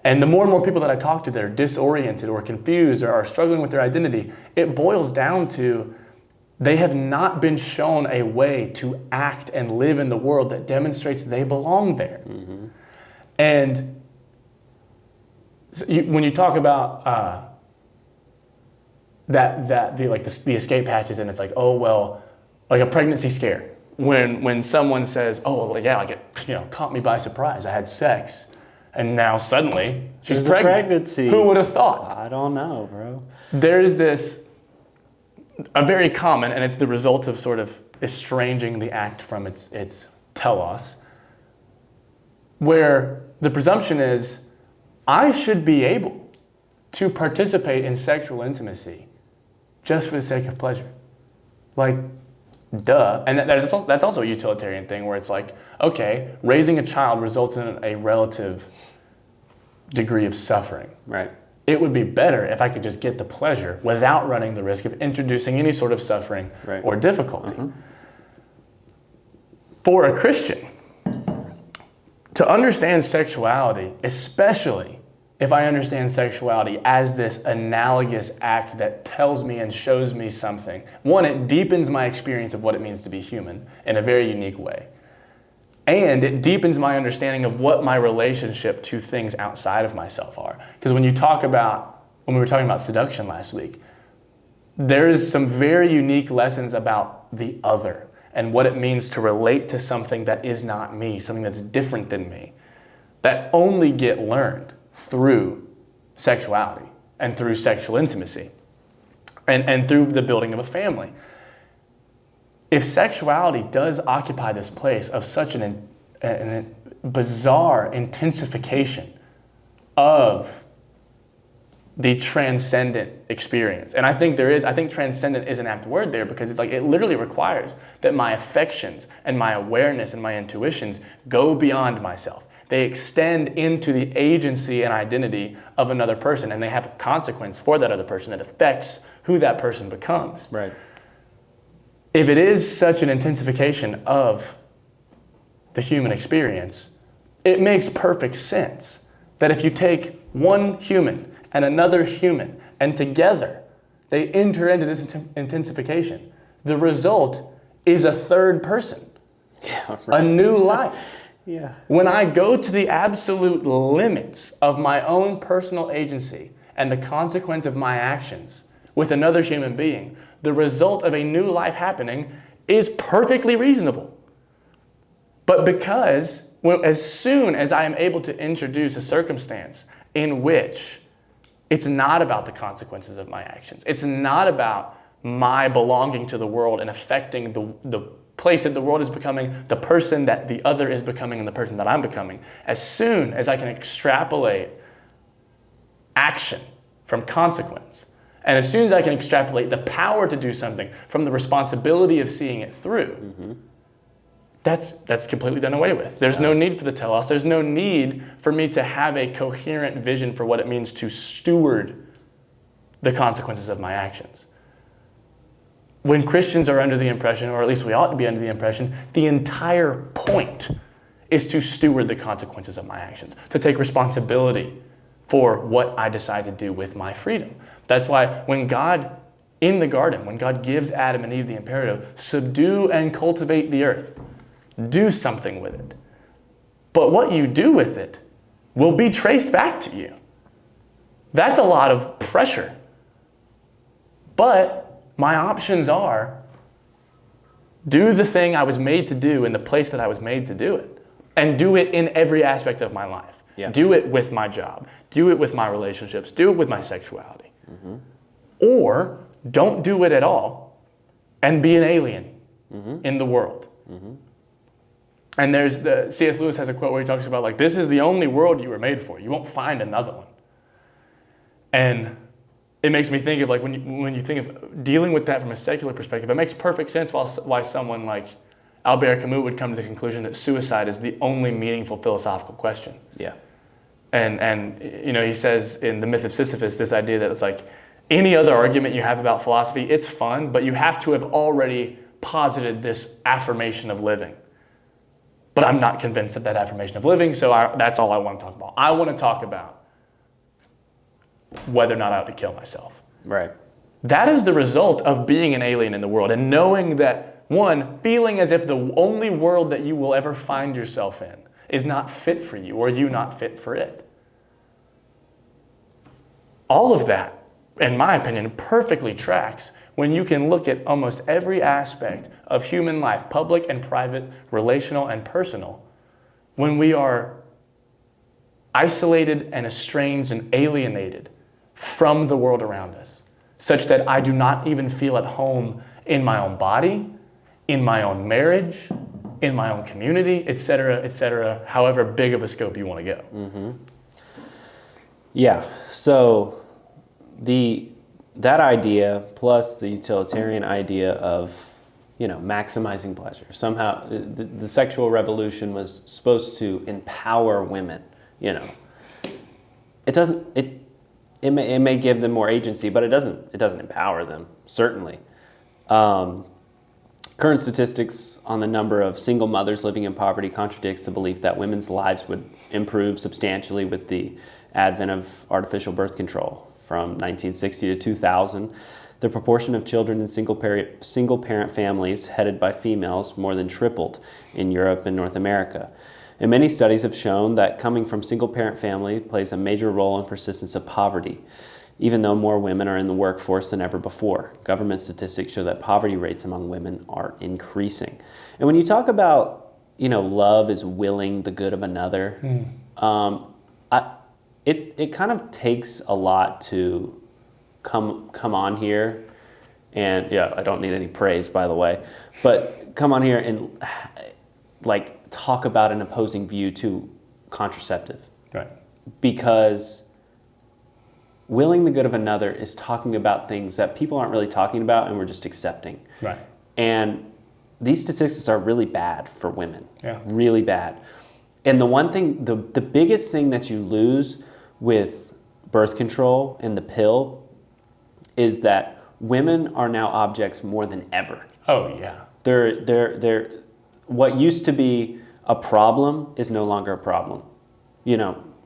And the more and more people that I talk to that are disoriented or confused or are struggling with their identity, it boils down to they have not been shown a way to act and live in the world that demonstrates they belong there. Mm-hmm. And so when you talk about the escape hatches, and it's like, oh well, like a pregnancy scare. When someone says, oh well, yeah, like it caught me by surprise. I had sex, and now suddenly she's pregnant. Pregnancy. Who would have thought? I don't know, bro. There's a very common, and it's the result of sort of estranging the act from its telos, where the presumption is, I should be able to participate in sexual intimacy just for the sake of pleasure. Like, duh. And that's also a utilitarian thing where it's like, okay, raising a child results in a relative degree of suffering. Right. It would be better if I could just get the pleasure without running the risk of introducing any sort of suffering or difficulty. Mm-hmm. For a Christian, to understand sexuality, especially if I understand sexuality as this analogous act that tells me and shows me something, one, it deepens my experience of what it means to be human in a very unique way. And it deepens my understanding of what my relationship to things outside of myself are. Because when we were talking about seduction last week, there's some very unique lessons about the other and what it means to relate to something that is not me, something that's different than me, that only get learned through sexuality and through sexual intimacy and through the building of a family. If sexuality does occupy this place of such an bizarre intensification of the transcendent experience, and I think transcendent is an apt word there because it's like it literally requires that my affections and my awareness and my intuitions go beyond myself. They extend into the agency and identity of another person, and they have a consequence for that other person that affects who that person becomes. Right. If it is such an intensification of the human experience, it makes perfect sense that if you take one human and another human and together they enter into this intensification, the result is a third person, a new life. Yeah. When I go to the absolute limits of my own personal agency and the consequence of my actions with another human being, the result of a new life happening is perfectly reasonable. But because as soon as I am able to introduce a circumstance in which it's not about the consequences of my actions, it's not about my belonging to the world and affecting the place that the world is becoming, the person that the other is becoming, and the person that I'm becoming, as soon as I can extrapolate action from consequence, And as soon as I can extrapolate the power to do something from the responsibility of seeing it through, that's completely done away with. There's no need for the telos. There's no need for me to have a coherent vision for what it means to steward the consequences of my actions. When Christians are under the impression, or at least we ought to be under the impression, the entire point is to steward the consequences of my actions, to take responsibility for what I decide to do with my freedom. That's why when God, in the garden, when God gives Adam and Eve the imperative, subdue and cultivate the earth, do something with it. But what you do with it will be traced back to you. That's a lot of pressure. But my options are, do the thing I was made to do in the place that I was made to do it, and do it in every aspect of my life. Yeah. Do it with my job. Do it with my relationships. Do it with my sexuality. Or don't do it at all and be an alien in the world. And there's C.S. Lewis has a quote where he talks about, like, this is the only world you were made for. You won't find another one. And it makes me think of, like, when you think of dealing with that from a secular perspective, it makes perfect sense why someone like Albert Camus would come to the conclusion that suicide is the only meaningful philosophical question. Yeah. And you know, he says in The Myth of Sisyphus, this idea that it's like any other argument you have about philosophy, it's fun, but you have to have already posited this affirmation of living. But I'm not convinced of that affirmation of living, so that's all I want to talk about. I want to talk about whether or not I ought to kill myself. Right. That is the result of being an alien in the world and knowing that, one, feeling as if the only world that you will ever find yourself in is not fit for you, or you not fit for it. All of that, in my opinion, perfectly tracks when you can look at almost every aspect of human life, public and private, relational and personal, when we are isolated and estranged and alienated from the world around us, such that I do not even feel at home in my own body, in my own marriage, in my own community, et cetera, however big of a scope you want to go. Yeah, so that idea plus the utilitarian idea of, maximizing pleasure. Somehow the sexual revolution was supposed to empower women, It doesn't, it may give them more agency, but it doesn't empower them, certainly. Current statistics on the number of single mothers living in poverty contradicts the belief that women's lives would improve substantially with the advent of artificial birth control. From 1960 to 2000, the proportion of children in single parent families headed by females more than tripled in Europe and North America. And many studies have shown that coming from single parent family plays a major role in persistence of poverty, even though more women are in the workforce than ever before. Government statistics show that poverty rates among women are increasing. And when you talk about, love is willing the good of another, it kind of takes a lot to come on here, and I don't need any praise, by the way, but come on here and talk about an opposing view to contraceptive. Right. Because willing the good of another is talking about things that people aren't really talking about and we're just accepting. Right. And these statistics are really bad for women. Yeah. Really bad. And the one thing, the biggest thing that you lose with birth control and the pill is that women are now objects more than ever. Oh, yeah. They're what used to be a problem is no longer a problem.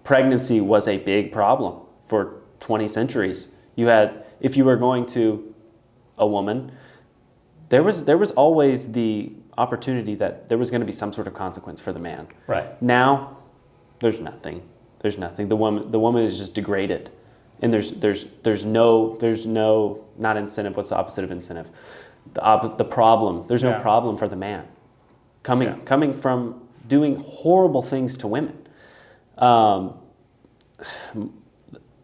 Pregnancy was a big problem for 20 centuries. If you were going to a woman, there was always the opportunity that there was going to be some sort of consequence for the man. Right. Now, there's nothing. There's nothing. The woman is just degraded, and there's no not incentive. What's the opposite of incentive? The problem. There's no problem for the man coming from doing horrible things to women.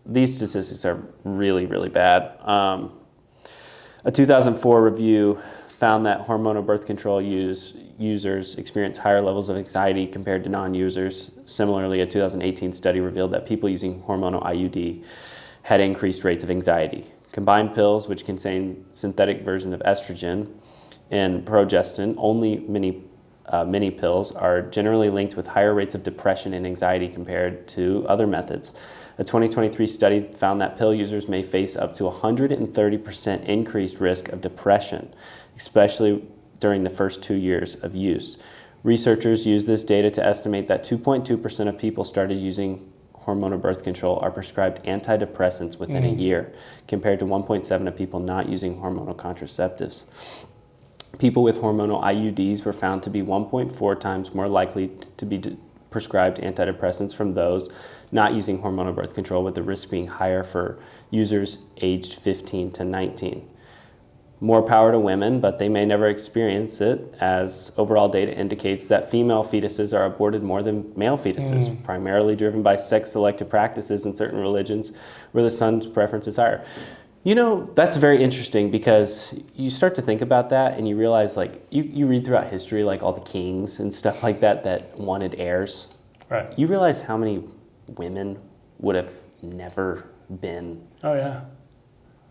These statistics are really, really bad. A 2004 review found that hormonal birth control users experience higher levels of anxiety compared to non-users. Similarly, a 2018 study revealed that people using hormonal IUD had increased rates of anxiety Combined pills, which contain synthetic version of estrogen, and progestin, only mini pills, are generally linked with higher rates of depression and anxiety compared to other methods. A 2023 study found that pill users may face up to 130% increased risk of depression, especially during the first 2 years of use. Researchers used this data to estimate that 2.2% of people started using hormonal birth control are prescribed antidepressants within a year, compared to 1.7% of people not using hormonal contraceptives. People with hormonal IUDs were found to be 1.4 times more likely to be prescribed antidepressants from those not using hormonal birth control, with the risk being higher for users aged 15 to 19. More power to women, but they may never experience it, as overall data indicates that female fetuses are aborted more than male fetuses, primarily driven by sex-selective practices in certain religions where the son's preference is higher. You know, that's very interesting, because you start to think about that and you realize, like, you read throughout history, like all the kings and stuff like that wanted heirs. Right. You realize how many women would have never been. Oh, yeah.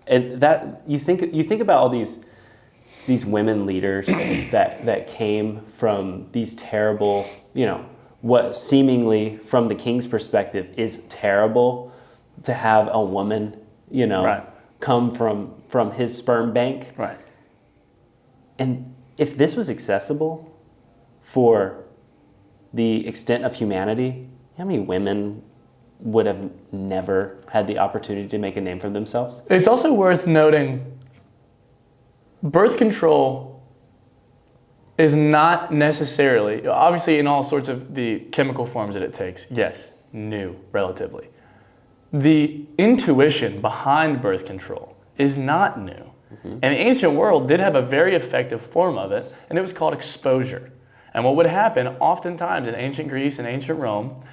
And that you think about all these women leaders that came from these terrible, what seemingly from the king's perspective is terrible to have a woman, right. come from his sperm bank. Right. And if this was accessible for the extent of humanity, how many women would have never had the opportunity to make a name for themselves? It's also worth noting, birth control is not necessarily, obviously in all sorts of the chemical forms that it takes, yes, new relatively. The intuition behind birth control is not new. Mm-hmm. And the ancient world did have a very effective form of it, and it was called exposure. And what would happen oftentimes in ancient Greece and ancient Rome,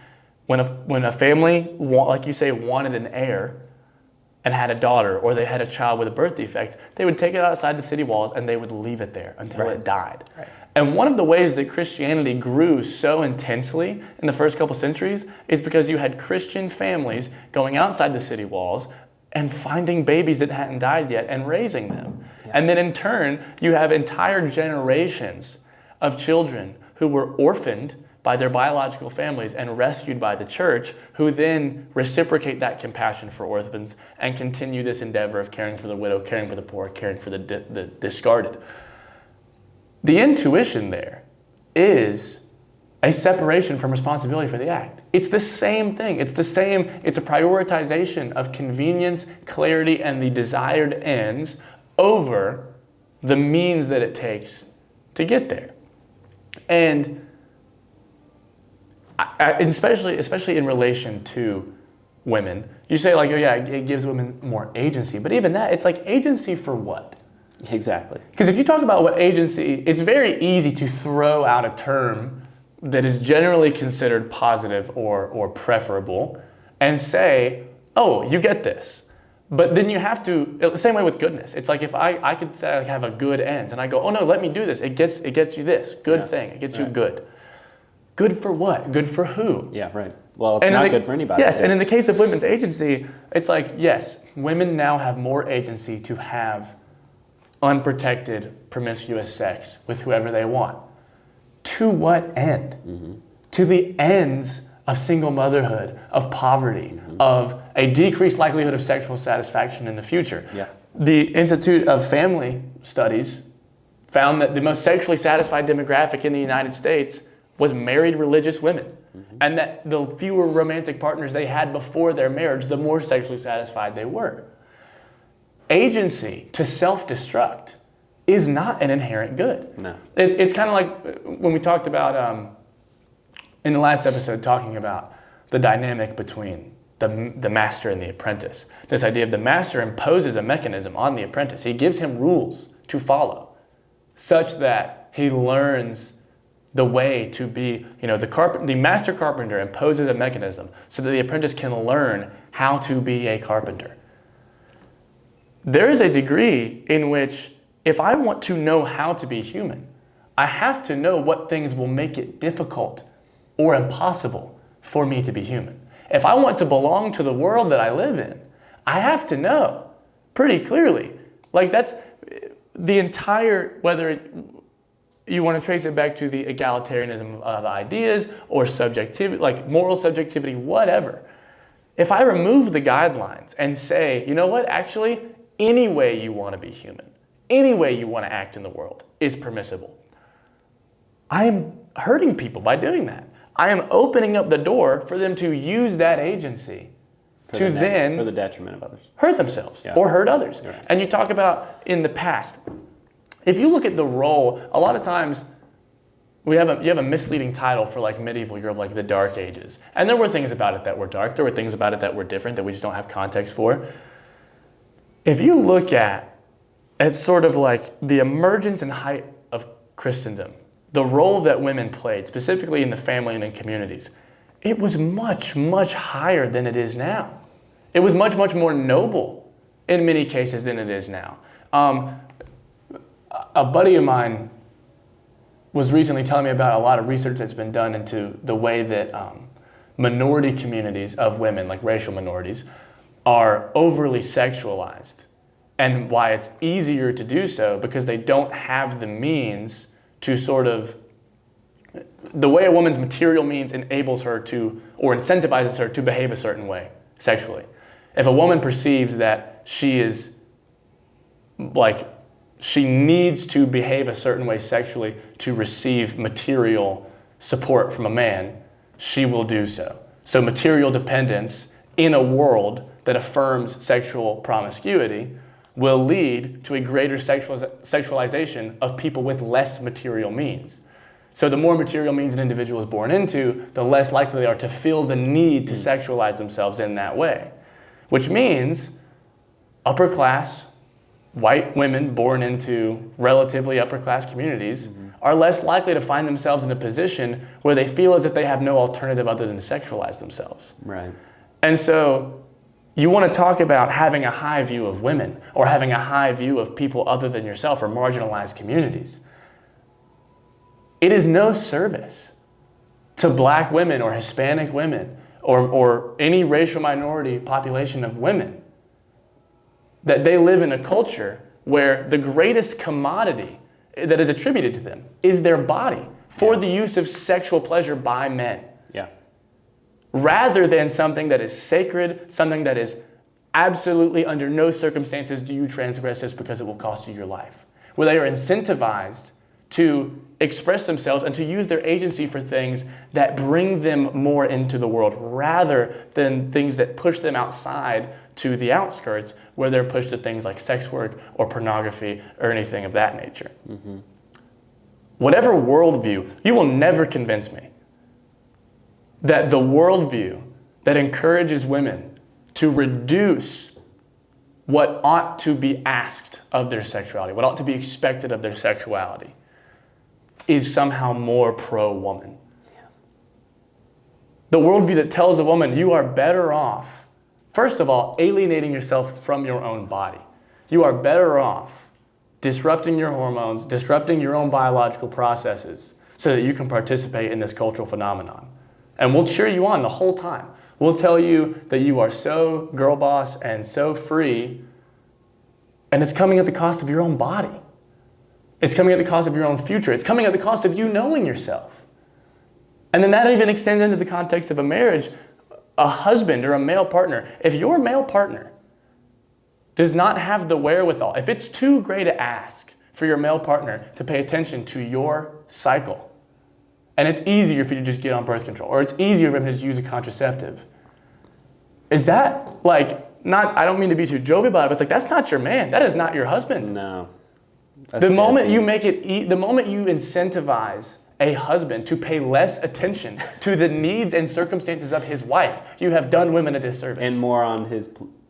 when a family, like you say, wanted an heir and had a daughter, or they had a child with a birth defect, they would take it outside the city walls and they would leave it there until it died. Right. And one of the ways that Christianity grew so intensely in the first couple centuries is because you had Christian families going outside the city walls and finding babies that hadn't died yet and raising them. Yeah. And then in turn, you have entire generations of children who were orphaned by their biological families and rescued by the church, who then reciprocate that compassion for orphans and continue this endeavor of caring for the widow, caring for the poor, caring for the discarded. The intuition there is a separation from responsibility for the act. It's the same thing. It's a prioritization of convenience, clarity, and the desired ends over the means that it takes to get there. And especially in relation to women, you say, like, oh yeah, it gives women more agency. But even that, it's like, agency for what? Exactly. Because if you talk about what agency, it's very easy to throw out a term that is generally considered positive or preferable and say, oh, you get this. But then you have to, the same way with goodness. It's like, if I could say I have a good end and I go, oh no, let me do this. It gets you this good thing. It gets you good. Good for what? Good for who? Yeah, right. Well, it's not good for anybody. Yes, and in the case of women's agency, it's like, yes, women now have more agency to have unprotected, promiscuous sex with whoever they want. To what end? Mm-hmm. To the ends of single motherhood, of poverty, of a decreased likelihood of sexual satisfaction in the future. Yeah. The Institute of Family Studies found that the most sexually satisfied demographic in the United States was married religious women. Mm-hmm. And that the fewer romantic partners they had before their marriage, the more sexually satisfied they were. Agency to self-destruct is not an inherent good. No. It's kind of like when we talked about, in the last episode, talking about the dynamic between the master and the apprentice. This idea of the master imposes a mechanism on the apprentice. He gives him rules to follow such that he learns the way to be, the master carpenter imposes a mechanism so that the apprentice can learn how to be a carpenter. There is a degree in which, if I want to know how to be human, I have to know what things will make it difficult or impossible for me to be human. If I want to belong to the world that I live in, I have to know pretty clearly. Like that's the entire, whether you want to trace it back to the egalitarianism of ideas or subjectivity, like moral subjectivity, whatever. If I remove the guidelines and say, you know what, actually, any way you want to be human, any way you want to act in the world is permissible, I am hurting people by doing that. I am opening up the door for them to use that agency to then for the detriment of others, hurt themselves or hurt others. Right. And you talk about in the past, if you look at the role, a lot of times you have a misleading title for like medieval Europe, like the Dark Ages. And there were things about it that were dark. There were things about it that were different that we just don't have context for. If you look at sort of like the emergence and height of Christendom, the role that women played, specifically in the family and in communities, it was much, much higher than it is now. It was much, much more noble in many cases than it is now. A buddy of mine was recently telling me about a lot of research that's been done into the way that minority communities of women, like racial minorities, are overly sexualized, and why it's easier to do so because they don't have the means to sort of, the way a woman's material means enables her to, or incentivizes her to behave a certain way sexually. If a woman perceives that she is, like, she needs to behave a certain way sexually to receive material support from a man, she will do so. So material dependence in a world that affirms sexual promiscuity will lead to a greater sexualization of people with less material means. So the more material means an individual is born into, the less likely they are to feel the need to sexualize themselves in that way. Which means upper class, white women born into relatively upper class communities are less likely to find themselves in a position where they feel as if they have no alternative other than to sexualize themselves. Right. And so you want to talk about having a high view of women or having a high view of people other than yourself or marginalized communities. It is no service to black women or Hispanic women or any racial minority population of women that they live in a culture where the greatest commodity that is attributed to them is their body for the use of sexual pleasure by men. Yeah. Rather than something that is sacred, something that is absolutely under no circumstances do you transgress this because it will cost you your life. Where they are incentivized to express themselves and to use their agency for things that bring them more into the world rather than things that push them outside to the outskirts where they're pushed to things like sex work or pornography or anything of that nature. Mm-hmm. Whatever worldview, you will never convince me that the worldview that encourages women to reduce what ought to be asked of their sexuality, what ought to be expected of their sexuality, is somehow more pro-woman. Yeah. The worldview that tells a woman you are better off, first of all, alienating yourself from your own body. You are better off disrupting your hormones, disrupting your own biological processes so that you can participate in this cultural phenomenon. And we'll cheer you on the whole time. We'll tell you that you are so girl boss and so free, and it's coming at the cost of your own body. It's coming at the cost of your own future. It's coming at the cost of you knowing yourself. And then that even extends into the context of a marriage, a husband or a male partner. If your male partner does not have the wherewithal, if it's too great to ask for your male partner to pay attention to your cycle, and it's easier for you to just get on birth control, or it's easier for him to just use a contraceptive, is that like, not, I don't mean to be too jovial about it, but it's like, that's not your man. That is not your husband. No. The moment you make it, the moment you incentivize a husband to pay less attention to the needs and circumstances of his wife, you have done women a disservice. And more on his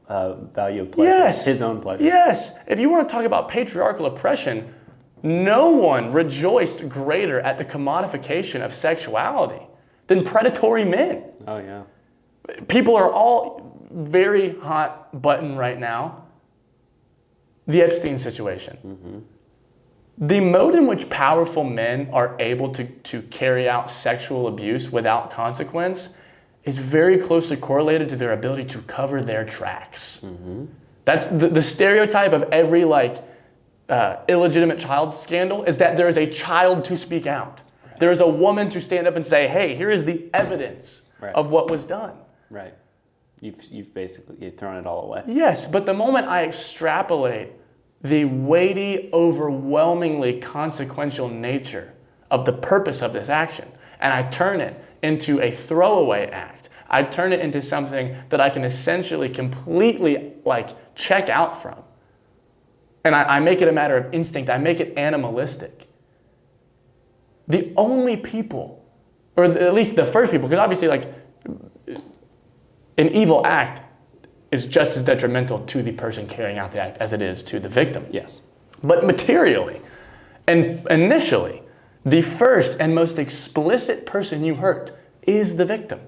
value of pleasure, yes. His own pleasure. Yes. If you want to talk about patriarchal oppression, no one rejoiced greater at the commodification of sexuality than predatory men. Oh, yeah. People are all very hot button right now. The Epstein situation. Mm-hmm. The mode in which powerful men are able to carry out sexual abuse without consequence is very closely correlated to their ability to cover their tracks. Mm-hmm. That's the stereotype of every illegitimate child scandal is that there is a child to speak out. Right. There is a woman to stand up and say, hey, here is the evidence of what was done. Right. You've thrown it all away. Yes, but the moment I extrapolate the weighty, overwhelmingly consequential nature of the purpose of this action, and I turn it into a throwaway act, I turn it into something that I can essentially completely check out from. And I make it a matter of instinct. I make it animalistic. The only people, or at least the first people, because obviously an evil act is just as detrimental to the person carrying out the act as it is to the victim. Yes. But materially and initially, the first and most explicit person you hurt is the victim.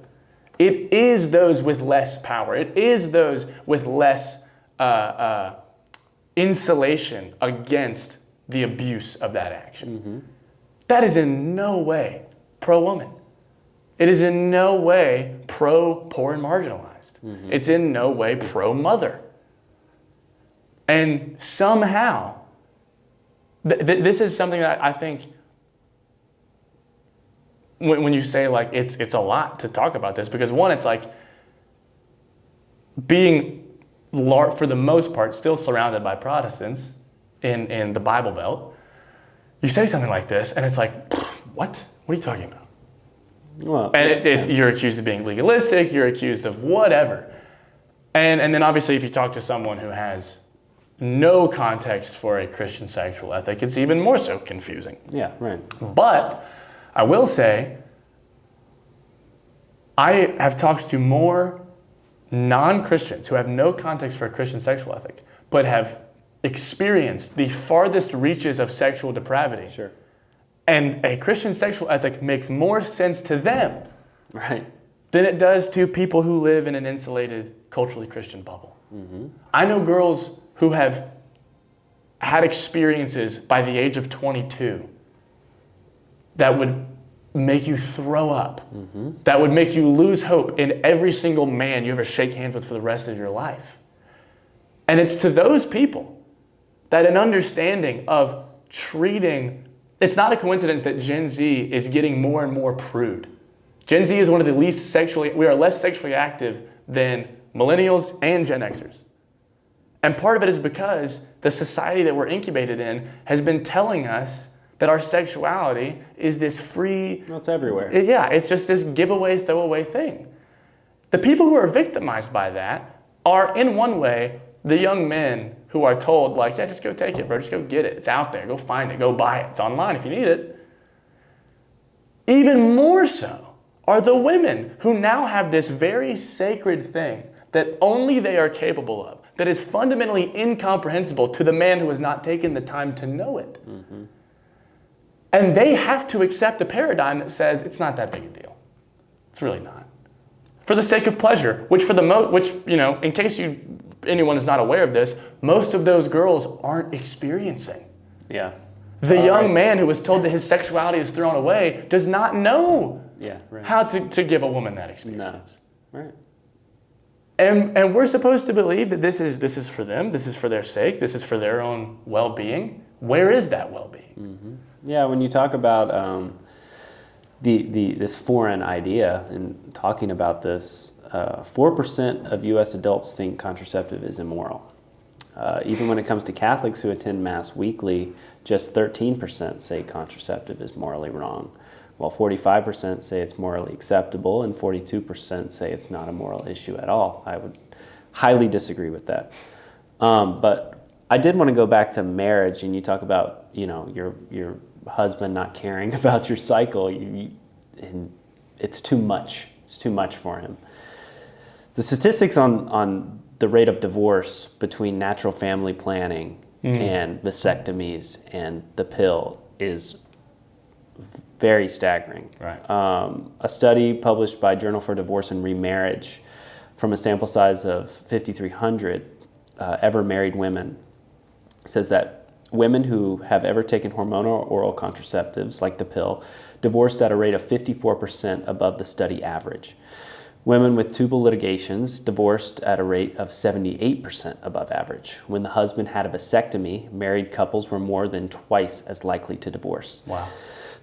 It is those with less power. It is those with less insulation against the abuse of that action. Mm-hmm. That is in no way pro-woman. It is in no way pro-poor and marginalized. Mm-hmm. It's in no way pro-mother. And somehow, this is something that I think, when you say it's a lot to talk about this, because one, it's being for the most part still surrounded by Protestants in the Bible Belt. You say something like this, and it's what? What are you talking about? Well, and you're accused of being legalistic. You're accused of whatever. And then obviously, if you talk to someone who has no context for a Christian sexual ethic, it's even more so confusing. Yeah, right. But I will say, I have talked to more non-Christians who have no context for a Christian sexual ethic, but have experienced the farthest reaches of sexual depravity. Sure. And a Christian sexual ethic makes more sense to them, right, than it does to people who live in an insulated, culturally Christian bubble. Mm-hmm. I know girls who have had experiences by the age of 22 that would make you throw up, mm-hmm. that would make you lose hope in every single man you ever shake hands with for the rest of your life. And it's to those people that an understanding of treating, it's not a coincidence that Gen Z is getting more and more prude. Gen Z is one of the least we are less sexually active than millennials and Gen Xers. And part of it is because the society that we're incubated in has been telling us that our sexuality is this free... Well, it's everywhere. It's just this giveaway, throwaway thing. The people who are victimized by that are, in one way, the young men who are told, just go take it, bro. Just go get it. It's out there. Go find it. Go buy it. It's online if you need it. Even more so are the women who now have this very sacred thing that only they are capable of, that is fundamentally incomprehensible to the man who has not taken the time to know it. Mm-hmm. And they have to accept a paradigm that says it's not that big a deal. It's really not. For the sake of pleasure, which in case anyone is not aware of this, most of those girls aren't experiencing. Yeah. The young man who was told that his sexuality is thrown away does not know how to give a woman that experience. No. Right. And we're supposed to believe that this is for them, this is for their sake, this is for their own well-being. Where is that well-being? Mm-hmm. Yeah, when you talk about this foreign idea and talking about this, 4% of U.S. adults think contraceptive is immoral. Even when it comes to Catholics who attend Mass weekly, just 13% say contraceptive is morally wrong, while 45% say it's morally acceptable and 42% say it's not a moral issue at all. I would highly disagree with that. But I did want to go back to marriage, and you talk about your husband not caring about your cycle, and it's too much. It's too much for him. The statistics on the rate of divorce between natural family planning and vasectomies and the pill is very staggering. Right. A study published by Journal for Divorce and Remarriage from a sample size of 5,300 ever married women says that women who have ever taken hormonal or oral contraceptives, like the pill, divorced at a rate of 54% above the study average. Women with tubal litigations divorced at a rate of 78% above average. When the husband had a vasectomy, married couples were more than twice as likely to divorce. Wow.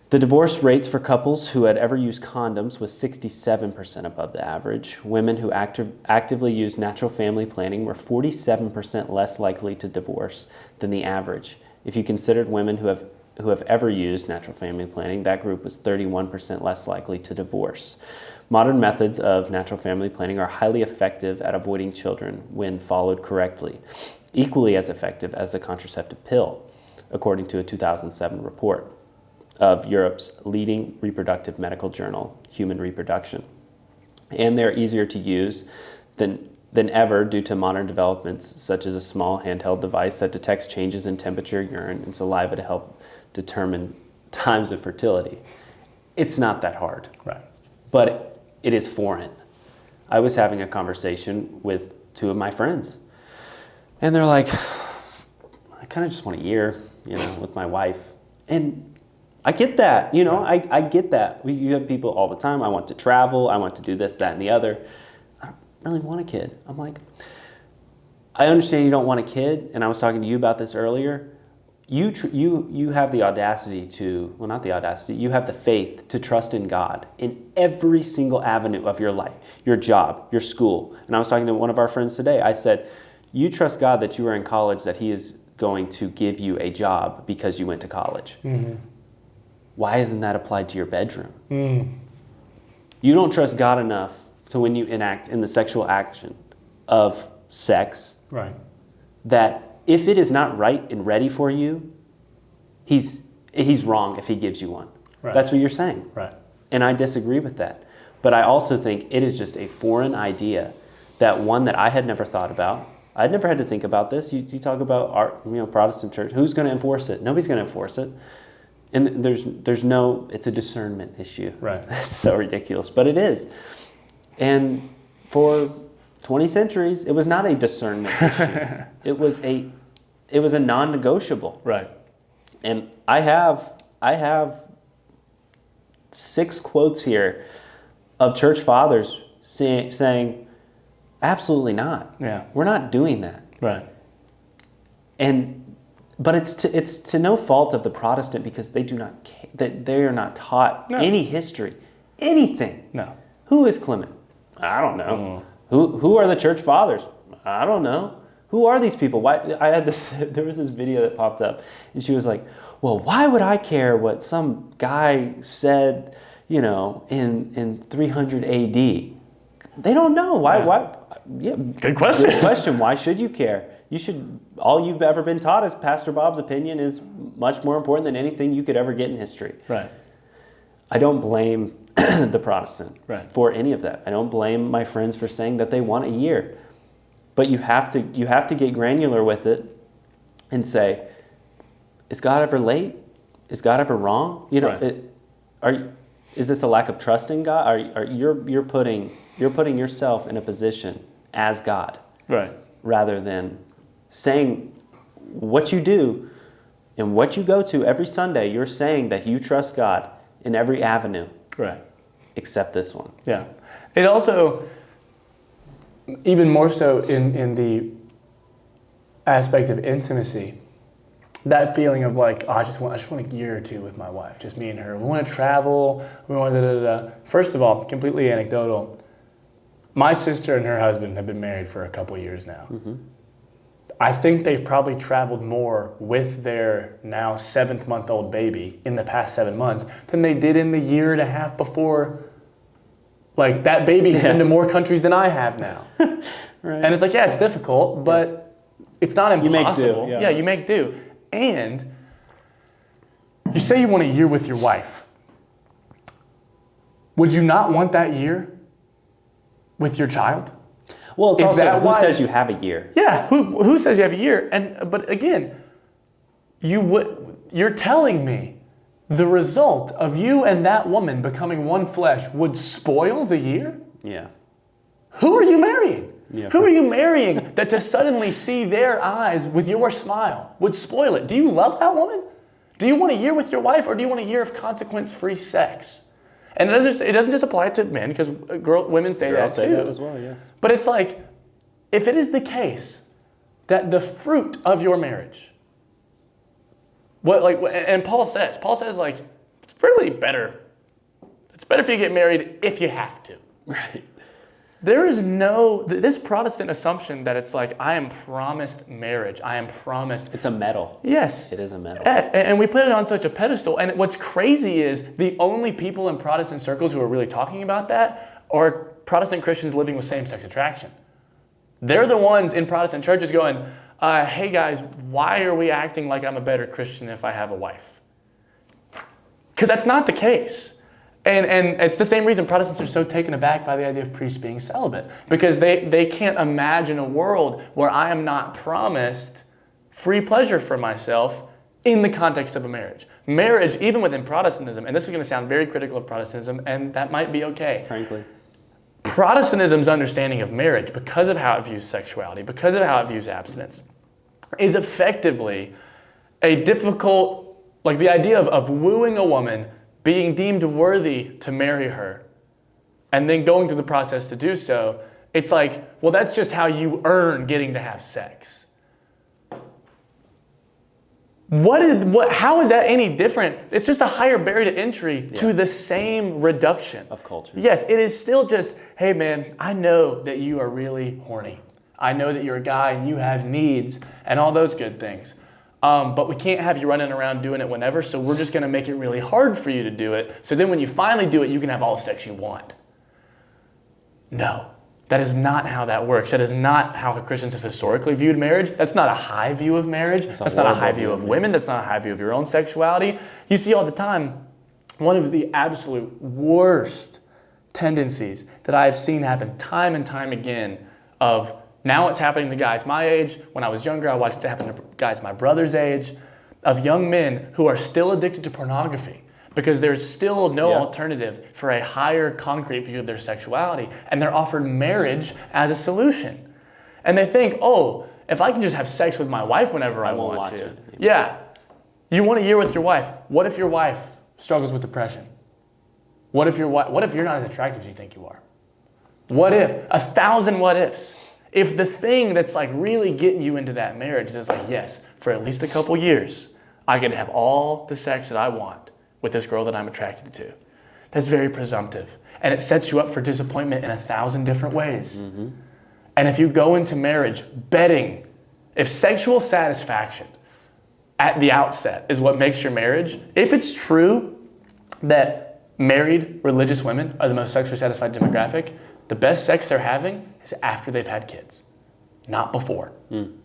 The divorce rates for couples who had ever used condoms was 67% above the average. Women who actively used natural family planning were 47% less likely to divorce than the average. If you considered women who have ever used natural family planning, that group was 31% less likely to divorce. Modern methods of natural family planning are highly effective at avoiding children when followed correctly, equally as effective as the contraceptive pill, according to a 2007 report of Europe's leading reproductive medical journal, Human Reproduction. And they're easier to use than ever due to modern developments such as a small handheld device that detects changes in temperature, urine, and saliva to help determine times of fertility. It's not that hard. Right. But it is foreign. I was having a conversation with two of my friends, and they're like, I kind of just want a year, with my wife. And I get that, I get that. You have people all the time, I want to travel, I want to do this, that, and the other. I don't really want a kid. I'm like, I understand you don't want a kid, and I was talking to you about this earlier. You have the audacity to, well, not the audacity, you have the faith to trust in God in every single avenue of your life, your job, your school. And I was talking to one of our friends today. I said, you trust God that you are in college, that he is going to give you a job because you went to college. Mm-hmm. Why isn't that applied to your bedroom? Mm. You don't trust God enough to when you enact in the sexual action of sex, right, that if it is not right and ready for you, he's wrong if he gives you one. Right. That's what you're saying. Right. And I disagree with that. But I also think it is just a foreign idea, that one that I had never thought about. I'd never had to think about this. You talk about our Protestant church. Who's going to enforce it? Nobody's going to enforce it. And it's a discernment issue. Right. It's so ridiculous, but it is. And for 20 centuries, it was not a discernment issue. It was a non-negotiable. Right. And I have 6 quotes here of church fathers saying, absolutely not. Yeah. We're not doing that. Right. But it's to no fault of the Protestant, because they are not taught any history, anything. No. Who is Clement? I don't know. Who are the church fathers? I don't know. Who are these people? Why? There was this video that popped up, and she was like, well, why would I care what some guy said, in 300 AD? They don't know. Why? Yeah. Why? Yeah. Good question. Good question. Why should you care? All you've ever been taught is Pastor Bob's opinion is much more important than anything you could ever get in history. Right. I don't blame the Protestant for any of that. I don't blame my friends for saying that they want a year. But you have to get granular with it and say, is God ever late? Is God ever wrong? Is this a lack of trust in God? You're putting yourself in a position as God, right, rather than saying what you do and what you go to every Sunday. You're saying that you trust God in every avenue, right, except this one. Yeah. It also, even more so in the aspect of intimacy, that feeling of like, I just want a year or two with my wife, just me and her. We want to travel. We want to First of all, completely anecdotal. My sister and her husband have been married for a couple years now. Mm-hmm. I think they've probably traveled more with their now 7-month-old baby in the past 7 months than they did in the year and a half before. Like, that baby has been to more countries than I have now. Right. And it's like, it's difficult, but it's not impossible. You make do. Yeah, you make do. And you say you want a year with your wife. Would you not want that year with your child? Well, it's also, who says you have a year? Yeah, who says you have a year? But again, you're telling me the result of you and that woman becoming one flesh would spoil the year? Yeah. Who are you marrying? Yeah. Who are you marrying that to suddenly see their eyes with your smile would spoil it? Do you love that woman? Do you want a year with your wife, or do you want a year of consequence-free sex? And it doesn't just apply to men, because women say that too. that as well, yes. But it's like, if it is the case that the fruit of your marriage, and Paul says like, it's really better. It's better if you get married if you have to. Right. There is this Protestant assumption that it's like, I am promised marriage. I am promised. It's a medal. Yes. It is a medal. And we put it on such a pedestal. And what's crazy is the only people in Protestant circles who are really talking about that are Protestant Christians living with same-sex attraction. They're the ones in Protestant churches going, hey guys, why are we acting like I'm a better Christian if I have a wife? Because that's not the case. And it's the same reason Protestants are so taken aback by the idea of priests being celibate, because they can't imagine a world where I am not promised free pleasure for myself in the context of a marriage. Marriage, even within Protestantism, and this is going to sound very critical of Protestantism, and that might be okay. Frankly. Protestantism's understanding of marriage, because of how it views sexuality, because of how it views abstinence, is effectively a difficult, like the idea of wooing a woman, being deemed worthy to marry her, and then going through the process to do so. It's like, well, that's just how you earn getting to have sex. How is that any different? It's just a higher barrier to entry to the same reduction of culture. Yes, it is still just, hey man, I know that you are really horny. I know that you're a guy and you have needs and all those good things. But we can't have you running around doing it whenever, so we're just going to make it really hard for you to do it. So then when you finally do it, you can have all the sex you want. No, that is not how that works. That is not how Christians have historically viewed marriage. That's not a high view of marriage. That's not a high view of women. That's not a high view of your own sexuality. You see all the time, one of the absolute worst tendencies that I have seen happen time and time again of, now it's happening to guys my age. When I was younger, I watched it happen to guys my brother's age, of young men who are still addicted to pornography because there's still no alternative for a higher concrete view of their sexuality, and they're offered marriage as a solution. And they think, oh, if I can just have sex with my wife whenever I want to. Yeah. You want a year with your wife. What if your wife struggles with depression? What if you're not as attractive as you think you are? What if? 1,000 what ifs. If the thing that's like really getting you into that marriage is like, yes, for at least a couple years, I get to have all the sex that I want with this girl that I'm attracted to. That's very presumptive. And it sets you up for disappointment in 1,000 different ways. Mm-hmm. And if you go into marriage betting, if sexual satisfaction at the outset is what makes your marriage, if it's true that married religious women are the most sexually satisfied demographic, the best sex they're having is after they've had kids, not before. Mm.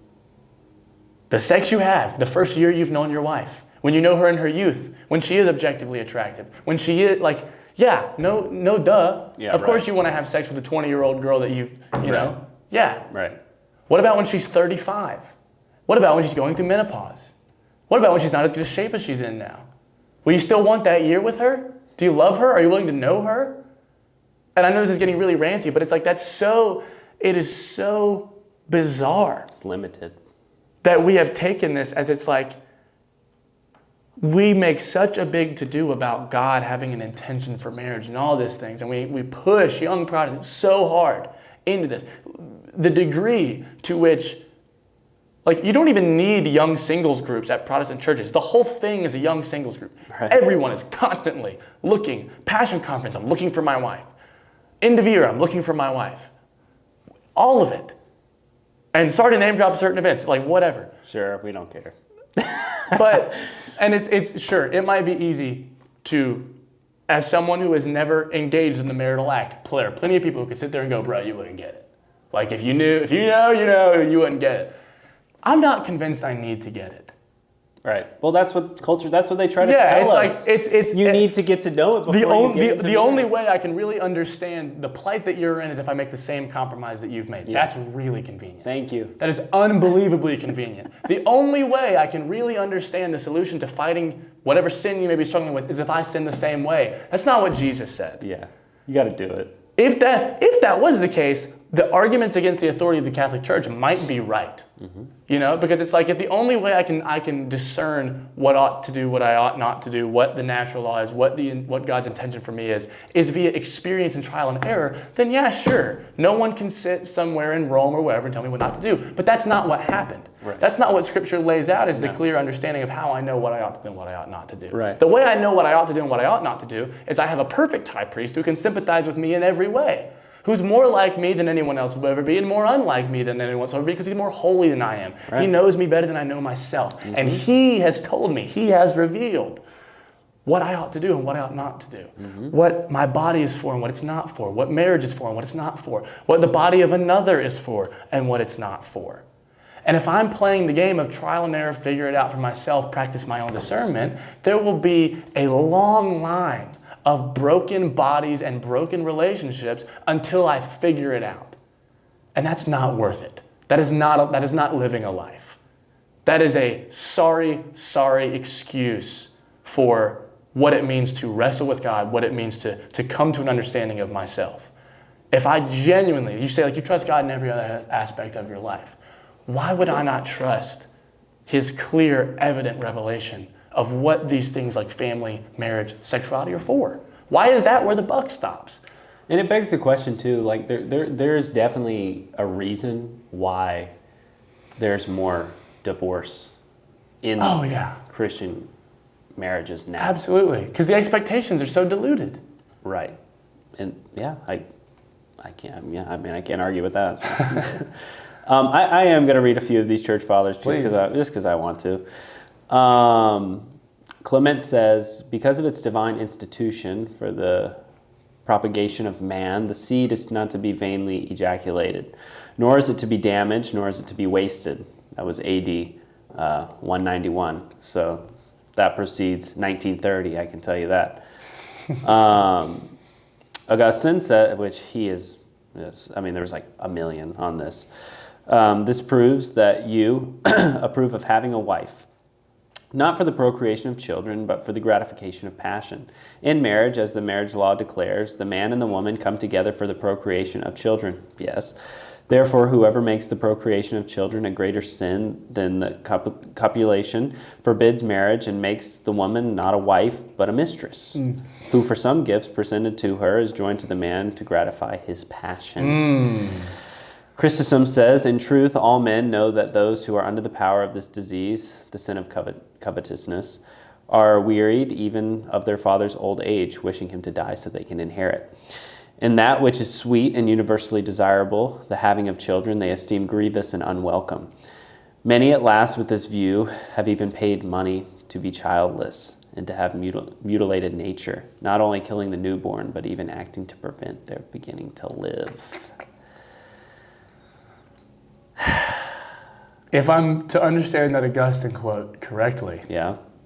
The sex you have the first year you've known your wife, when you know her in her youth, when she is objectively attractive, when she is like, no duh. Yeah, of course you want to have sex with a 20-year-old girl that you know. Yeah. Right. What about when she's 35? What about when she's going through menopause? What about when she's not as good a shape as she's in now? Will you still want that year with her? Do you love her? Are you willing to know her? And I know this is getting really ranty, but it's like it is so bizarre. It's limited. That we have taken this as it's like, we make such a big to-do about God having an intention for marriage and all these things, and we push young Protestants so hard into this. The degree to which, like, you don't even need young singles groups at Protestant churches. The whole thing is a young singles group. Right. Everyone is constantly looking. Passion Conference, I'm looking for my wife. End of year, I'm looking for my wife. All of it. And sorry to name drop certain events, like whatever. Sure, we don't care. But, and it's sure, it might be easy to, as someone who has never engaged in the marital act, there are plenty of people who could sit there and go, bro, you wouldn't get it. Like if you know, you wouldn't get it. I'm not convinced I need to get it. Right. Well, that's what they try to tell us. You need to get to know it before you get into the only way I can really understand the plight that you're in is if I make the same compromise that you've made. Yeah. That's really convenient. Thank you. That is unbelievably convenient. The only way I can really understand the solution to fighting whatever sin you may be struggling with is if I sin the same way. That's not what Jesus said. Yeah. You got to do it. If that was the case, the arguments against the authority of the Catholic Church might be right. You know, because it's like, if the only way I can discern what ought to do, what I ought not to do, what the natural law is, what God's intention for me is via experience and trial and error, then yeah, sure. No one can sit somewhere in Rome or wherever and tell me what not to do. But that's not what happened. Right. That's not what Scripture lays out as the clear understanding of how I know what I ought to do and what I ought not to do. Right. The way I know what I ought to do and what I ought not to do is I have a perfect high priest who can sympathize with me in every way, who's more like me than anyone else will ever be and more unlike me than anyone else will ever be, because he's more holy than I am. Right. He knows me better than I know myself. And he has told me, he has revealed what I ought to do and what I ought not to do, what my body is for and what it's not for, what marriage is for and what it's not for, what the body of another is for and what it's not for. And if I'm playing the game of trial and error, figure it out for myself, practice my own discernment, there will be a long line of broken bodies and broken relationships until I figure it out. And that's not worth it. That is not living a life. That is a sorry excuse for what it means to wrestle with God, what it means to come to an understanding of myself. If I genuinely, you say like you trust God in every other aspect of your life, why would I not trust his clear, evident revelation of what these things like family, marriage, sexuality are for? Why is that where the buck stops? And it begs the question too, like there's definitely a reason why there's more divorce in Christian marriages now. Absolutely, because the expectations are so diluted. Right. And yeah, I can't argue with that. I am going to read a few of these church fathers just because I want to. Clement says, because of its divine institution for the propagation of man, the seed is not to be vainly ejaculated, nor is it to be damaged, nor is it to be wasted. That was AD 191. So that precedes 1930, I can tell you that. Augustine said, which he is, there was like a million on this. This proves that you approve of having a wife, not for the procreation of children, but for the gratification of passion. In marriage, as the marriage law declares, the man and the woman come together for the procreation of children. Yes. Therefore, whoever makes the procreation of children a greater sin than the copulation forbids marriage and makes the woman not a wife, but a mistress, who for some gifts presented to her is joined to the man to gratify his passion. Chrysostom says, in truth, all men know that those who are under the power of this disease, the sin of covetousness, are wearied even of their father's old age, wishing him to die so they can inherit. In that which is sweet and universally desirable, the having of children, they esteem grievous and unwelcome. Many at last with this view have even paid money to be childless and to have mutilated nature, not only killing the newborn, but even acting to prevent their beginning to live. If I'm to understand that Augustine quote correctly,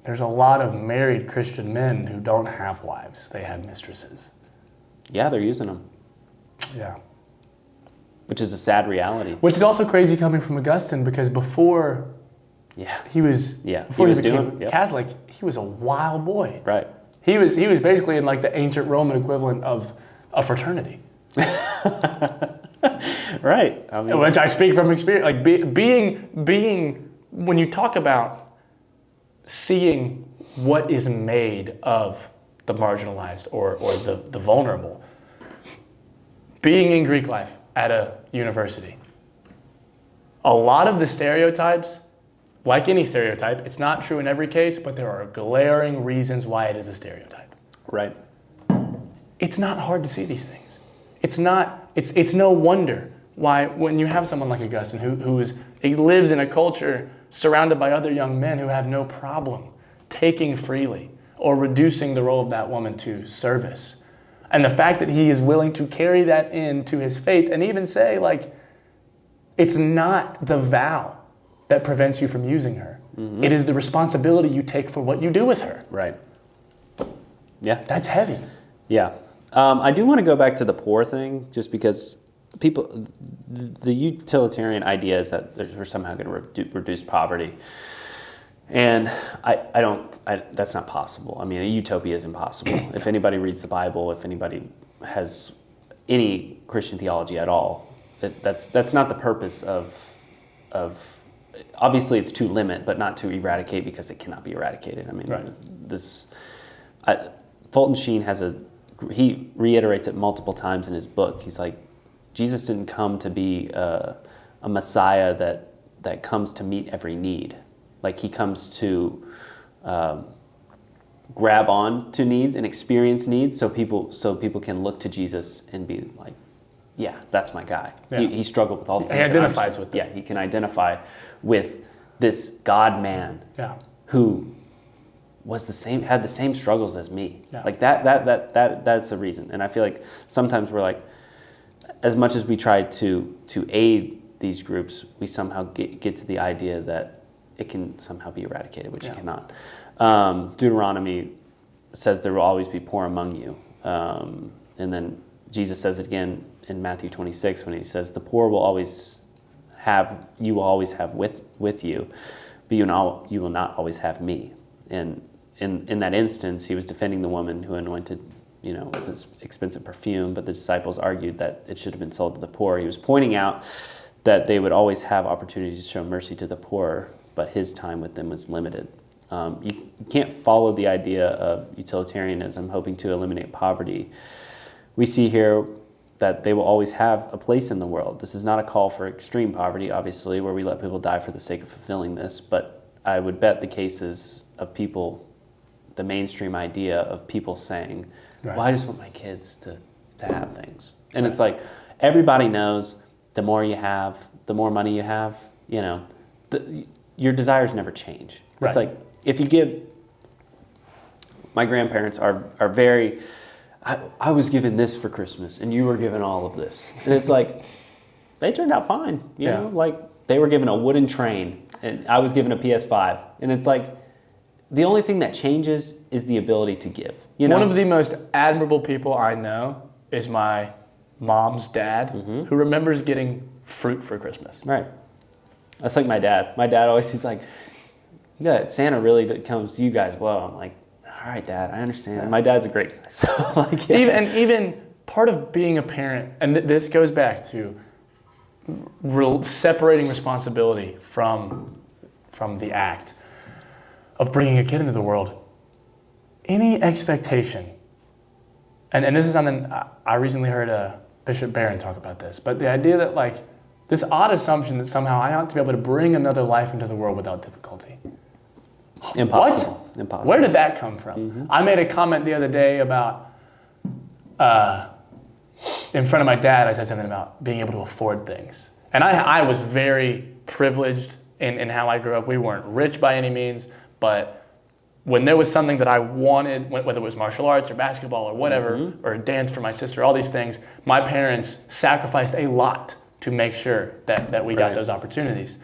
there's a lot of married Christian men who don't have wives. They have mistresses. Yeah, they're using them. Yeah. Which is a sad reality. Which is also crazy coming from Augustine, because before he became Catholic, he was a wild boy. Right. He was basically in like the ancient Roman equivalent of a fraternity. Right. Which I speak from experience. Like being when you talk about seeing what is made of the marginalized or the vulnerable, being in Greek life at a university, a lot of the stereotypes, like any stereotype, it's not true in every case, but there are glaring reasons why it is a stereotype. Right. It's not hard to see these things. It's no wonder why when you have someone like Augustine he lives in a culture surrounded by other young men who have no problem taking freely or reducing the role of that woman to service. And the fact that he is willing to carry that into his faith and even say, like, it's not the vow that prevents you from using her. Mm-hmm. It is the responsibility you take for what you do with her. Right. Yeah. That's heavy. Yeah. I do want to go back to the poor thing, just because the utilitarian idea is that we're somehow going to reduce poverty. And that's not possible. I mean, a utopia is impossible. If anybody reads the Bible, if anybody has any Christian theology at all, that's not the purpose of obviously it's to limit, but not to eradicate, because it cannot be eradicated. I mean, Fulton Sheen he reiterates it multiple times in his book. He's like, Jesus didn't come to be a Messiah that comes to meet every need. Like, he comes to grab on to needs and experience needs, so people can look to Jesus and be like, yeah, that's my guy. Yeah. He struggled with all the things. He identifies with them. Yeah, he can identify with this God-man who was had the same struggles as me. Yeah. Like that's the reason. And I feel like sometimes we're like, as much as we try to aid these groups, we somehow get to the idea that it can somehow be eradicated, which it cannot. Deuteronomy says there will always be poor among you. And then Jesus says it again in Matthew 26 when he says, the poor will always have with you, but you will not always have me. And in that instance, he was defending the woman who anointed, with this expensive perfume, but the disciples argued that it should have been sold to the poor. He was pointing out that they would always have opportunities to show mercy to the poor, but his time with them was limited. You can't follow the idea of utilitarianism, hoping to eliminate poverty. We see here that they will always have a place in the world. This is not a call for extreme poverty, obviously, where we let people die for the sake of fulfilling this, but I would bet the cases of people, the mainstream idea of people saying, well, I just want my kids to have things. And it's like, everybody knows the more you have, the more money you have, your desires never change. Right. It's like, if you give, my grandparents are very, I was given this for Christmas and you were given all of this. And it's like, they turned out fine. You know, like they were given a wooden train and I was given a PS5. And it's like, the only thing that changes is the ability to give. One of the most admirable people I know is my mom's dad, who remembers getting fruit for Christmas. Right. That's like my dad. My dad always, he's like, Santa really comes to you guys well. I'm like, all right, Dad, I understand. Yeah. My dad's a great guy. So, like, even part of being a parent, and this goes back to separating responsibility from the act of bringing a kid into the world. Any expectation, and this is something I recently heard Bishop Barron talk about this, but the idea that like this odd assumption that somehow I ought to be able to bring another life into the world without difficulty. Impossible. What? Impossible. Where did that come from? I made a comment the other day about, in front of my dad, I said something about being able to afford things. And I was very privileged in how I grew up. We weren't rich by any means, but when there was something that I wanted, whether it was martial arts or basketball or whatever, or dance for my sister, all these things, my parents sacrificed a lot to make sure that we got those opportunities.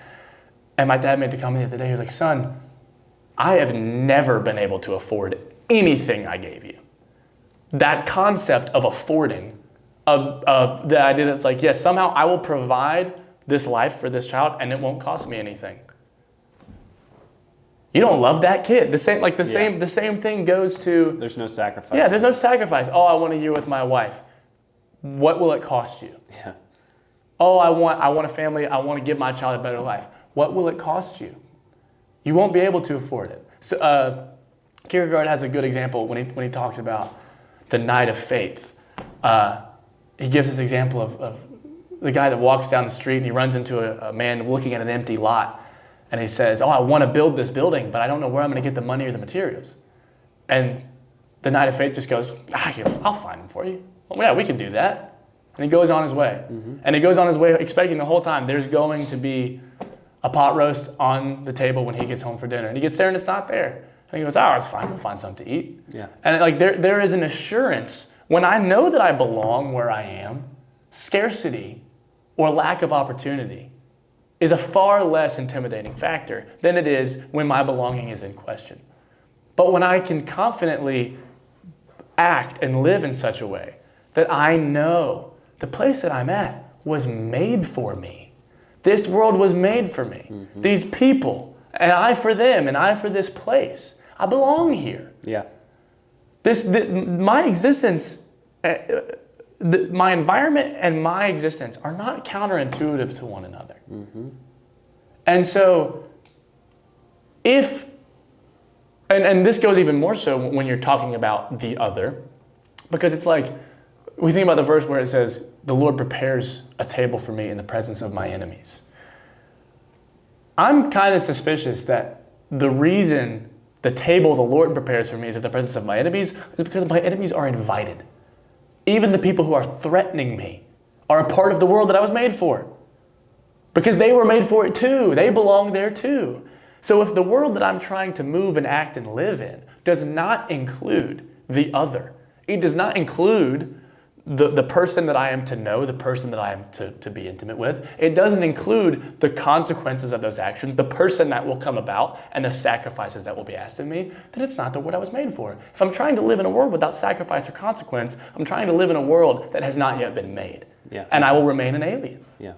And my dad made the comment the other day, he was like, son, I have never been able to afford anything I gave you. That concept of affording, of the idea that it's like, yes, somehow I will provide this life for this child and it won't cost me anything. You don't love that kid. The same thing goes to... There's no sacrifice. Yeah, there's no sacrifice. Oh, I want a year with my wife. What will it cost you? Yeah. Oh, I want a family. I want to give my child a better life. What will it cost you? You won't be able to afford it. So, Kierkegaard has a good example when he talks about the knight of faith. He gives this example of the guy that walks down the street and he runs into a man looking at an empty lot. And he says, oh, I want to build this building, but I don't know where I'm going to get the money or the materials. And the knight of faith just goes, I'll find them for you. Well, yeah, we can do that. And he goes on his way. And he goes on his way expecting the whole time there's going to be a pot roast on the table when he gets home for dinner. And he gets there and it's not there. And he goes, oh, it's fine. We'll find something to eat. Yeah. And like there is an assurance. When I know that I belong where I am, scarcity or lack of opportunity is a far less intimidating factor than it is when my belonging is in question. But when I can confidently act and live in such a way that I know the place that I'm at was made for me. This world was made for me. These people, and I for them, and I for this place. I belong here. Yeah. My existence my environment and my existence are not counterintuitive to one another. Mm-hmm. And so and this goes even more so when you're talking about the other, because it's like, we think about the verse where it says, the Lord prepares a table for me in the presence of my enemies. I'm kind of suspicious that the reason the table the Lord prepares for me is in the presence of my enemies is because my enemies are invited. Even the people who are threatening me are a part of the world that I was made for, because they were made for it too. They belong there too. So if the world that I'm trying to move and act and live in does not include the other, it does not include the person that I am to know, the person that I am to be intimate with, it doesn't include the consequences of those actions, the person that will come about, and the sacrifices that will be asked of me, then it's not the world I was made for. If I'm trying to live in a world without sacrifice or consequence, I'm trying to live in a world that has not yet been made. Yeah. And I will remain an alien. Yeah.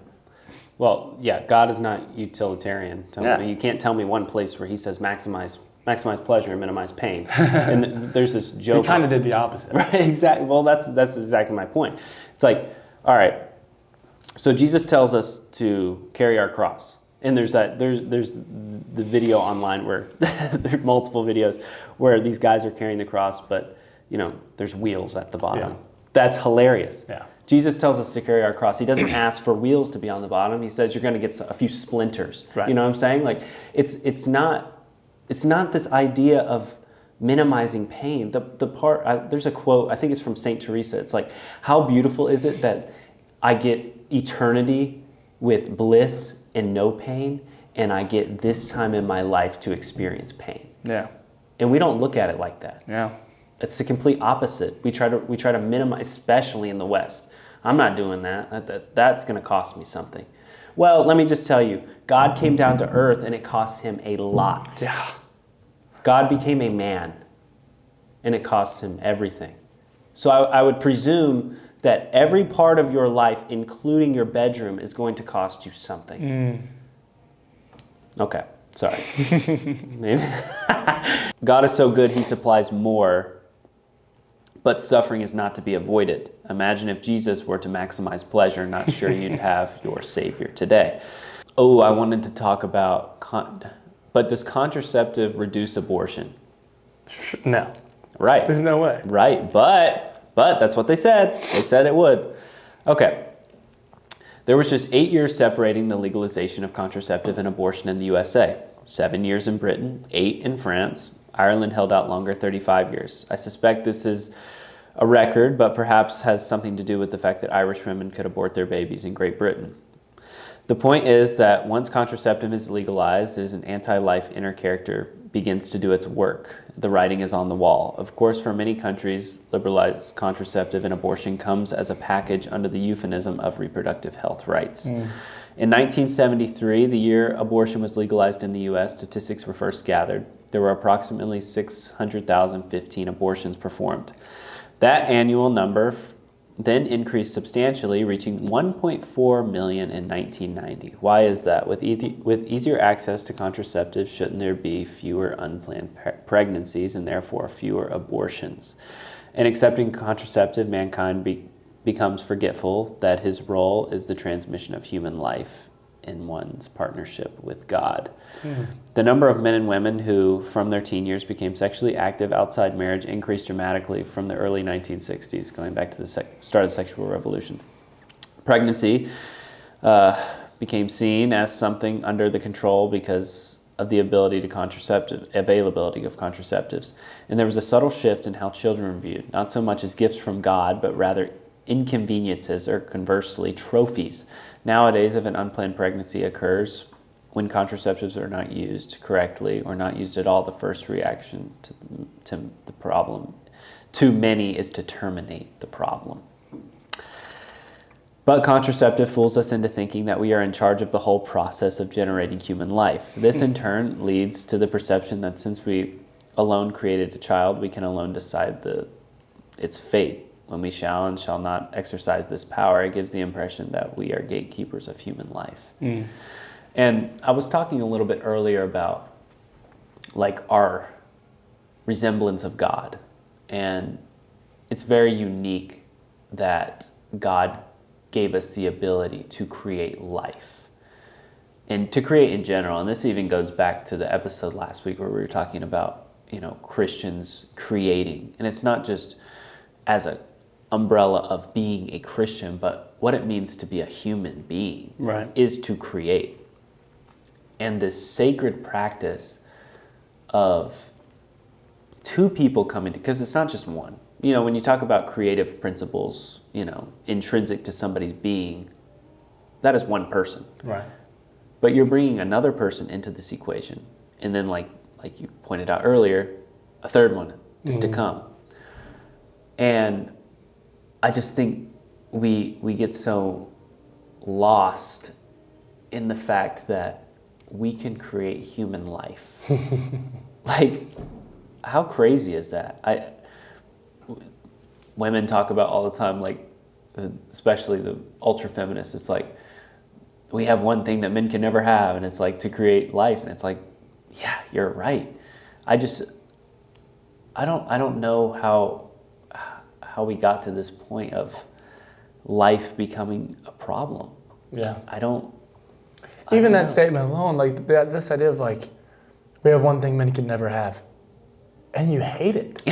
Well, yeah, God is not utilitarian. You can't tell me one place where he says maximize pleasure and minimize pain. And there's this joke. He kind of did the opposite. Right, exactly. Well, that's exactly my point. It's like, all right, so Jesus tells us to carry our cross. And there's the video online where there are multiple videos where these guys are carrying the cross, but there's wheels at the bottom. Yeah. That's hilarious. Yeah. Jesus tells us to carry our cross. He doesn't ask for wheels to be on the bottom. He says you're going to get a few splinters. Right. You know what I'm saying? Like it's not this idea of minimizing pain. There's a quote, I think it's from Saint Teresa. It's like, how beautiful is it that I get eternity with bliss and no pain, and I get this time in my life to experience pain. Yeah. And we don't look at it like that. Yeah. It's the complete opposite. We try to minimize, especially in the West. I'm not doing that. That's going to cost me something. Well, let me just tell you, God came down to earth and it cost him a lot. Yeah. God became a man and it cost him everything. So I would presume that every part of your life, including your bedroom, is going to cost you something. Okay, sorry. Maybe. God is so good, he supplies more, but suffering is not to be avoided. Imagine if Jesus were to maximize pleasure, not sure you'd have your Savior today. Oh, I wanted to talk about, but does contraceptive reduce abortion? No. Right. There's no way. Right, but that's what they said. They said it would. Okay. There was just 8 years separating the legalization of contraceptive and abortion in the USA. 7 years in Britain, 8 in France. Ireland held out longer, 35 years. I suspect this is a record, but perhaps has something to do with the fact that Irish women could abort their babies in Great Britain. The point is that once contraceptive is legalized, it is an anti-life inner character begins to do its work. The writing is on the wall. Of course, for many countries, liberalized contraceptive and abortion comes as a package under the euphemism of reproductive health rights. In 1973, the year abortion was legalized in the U.S., statistics were first gathered. There were approximately 600,015 abortions performed. That annual number then increased substantially, reaching 1.4 million in 1990. Why is that? With easier access to contraceptives, shouldn't there be fewer unplanned pregnancies and therefore fewer abortions? In accepting contraceptive, mankind becomes forgetful that his role is the transmission of human life in one's partnership with God. The number of men and women who, from their teen years, became sexually active outside marriage increased dramatically from the early 1960s, going back to the start of the sexual revolution. Pregnancy became seen as something under the control because of the availability of contraceptives. And there was a subtle shift in how children were viewed, not so much as gifts from God, but rather inconveniences, or conversely, trophies. Nowadays, if an unplanned pregnancy occurs when contraceptives are not used correctly or not used at all, the first reaction to the problem, to many, is to terminate the problem. But contraceptive fools us into thinking that we are in charge of the whole process of generating human life. This, in turn, leads to the perception that since we alone created a child, we can alone decide its fate. When we shall and shall not exercise this power, it gives the impression that we are gatekeepers of human life. And I was talking a little bit earlier about our resemblance of God. And it's very unique that God gave us the ability to create life and to create in general. And this even goes back to the episode last week where we were talking about, Christians creating. And it's not just as an umbrella of being a Christian, but what it means to be a human being is to create. And this sacred practice of two people coming to, because it's not just one. When you talk about creative principles, intrinsic to somebody's being, that is one person. Right. But you're bringing another person into this equation. And then like you pointed out earlier, a third one is to come. And I just think we get so lost in the fact that we can create human life. Like, how crazy is that? Women talk about all the time, like, especially the ultra feminists, it's like, we have one thing that men can never have, and it's like to create life. And it's like, yeah, you're right. I don't know how we got to this point of life becoming a problem. Yeah. Even that statement alone, like this idea of like, we have one thing men can never have, and you hate it.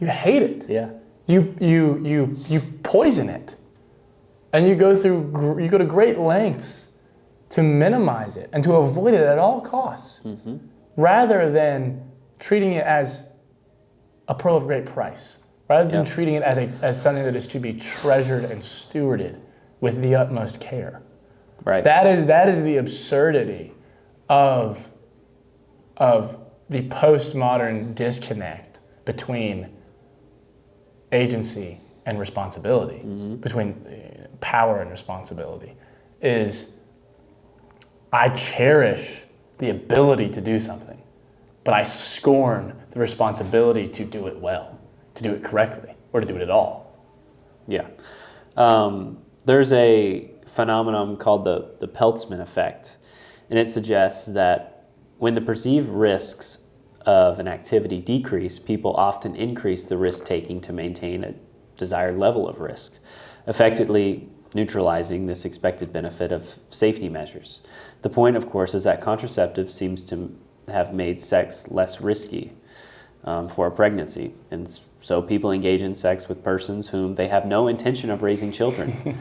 You hate it. Yeah. You poison it, and you go to great lengths to minimize it and to avoid it at all costs, rather than treating it as a pearl of great price, rather than treating it as something that is to be treasured and stewarded with the utmost care. Right. That is the absurdity of the postmodern disconnect between agency and responsibility, between power and responsibility, is I cherish the ability to do something, but I scorn the responsibility to do it well, to do it correctly, or to do it at all. Yeah. There's a phenomenon called the Peltzman effect, and it suggests that when the perceived risks of an activity decrease, people often increase the risk-taking to maintain a desired level of risk, effectively neutralizing this expected benefit of safety measures. The point, of course, is that contraceptive seems to have made sex less risky for a pregnancy, and so people engage in sex with persons whom they have no intention of raising children.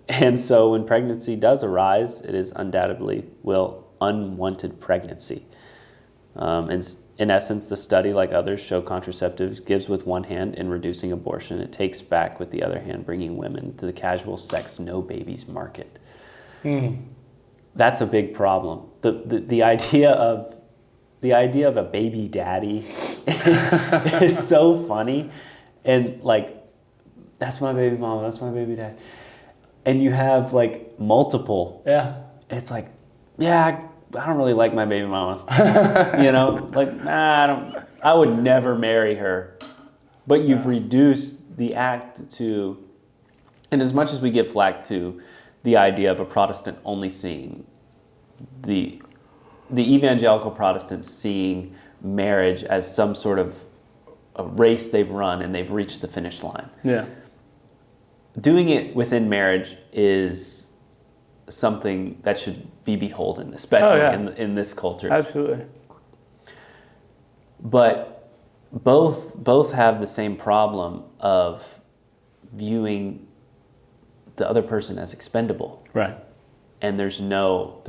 And so when pregnancy does arise, it is undoubtedly, unwanted pregnancy. And in essence, the study, like others, show contraceptives gives with one hand in reducing abortion. It takes back with the other hand, bringing women to the casual sex no babies market. That's a big problem. The idea of a baby daddy is so funny, and like, that's my baby mama, that's my baby dad, and you have like multiple. Yeah. It's like, yeah, I don't really like my baby mama. Like, nah, I would never marry her. But you've reduced the act to, and as much as we get flack to the idea of a Protestant only seeing, the evangelical Protestants seeing marriage as some sort of a race they've run and they've reached the finish line. Yeah. Doing it within marriage is something that should be beholden, especially in this culture. Absolutely. But both have the same problem of viewing the other person as expendable. Right. And there's no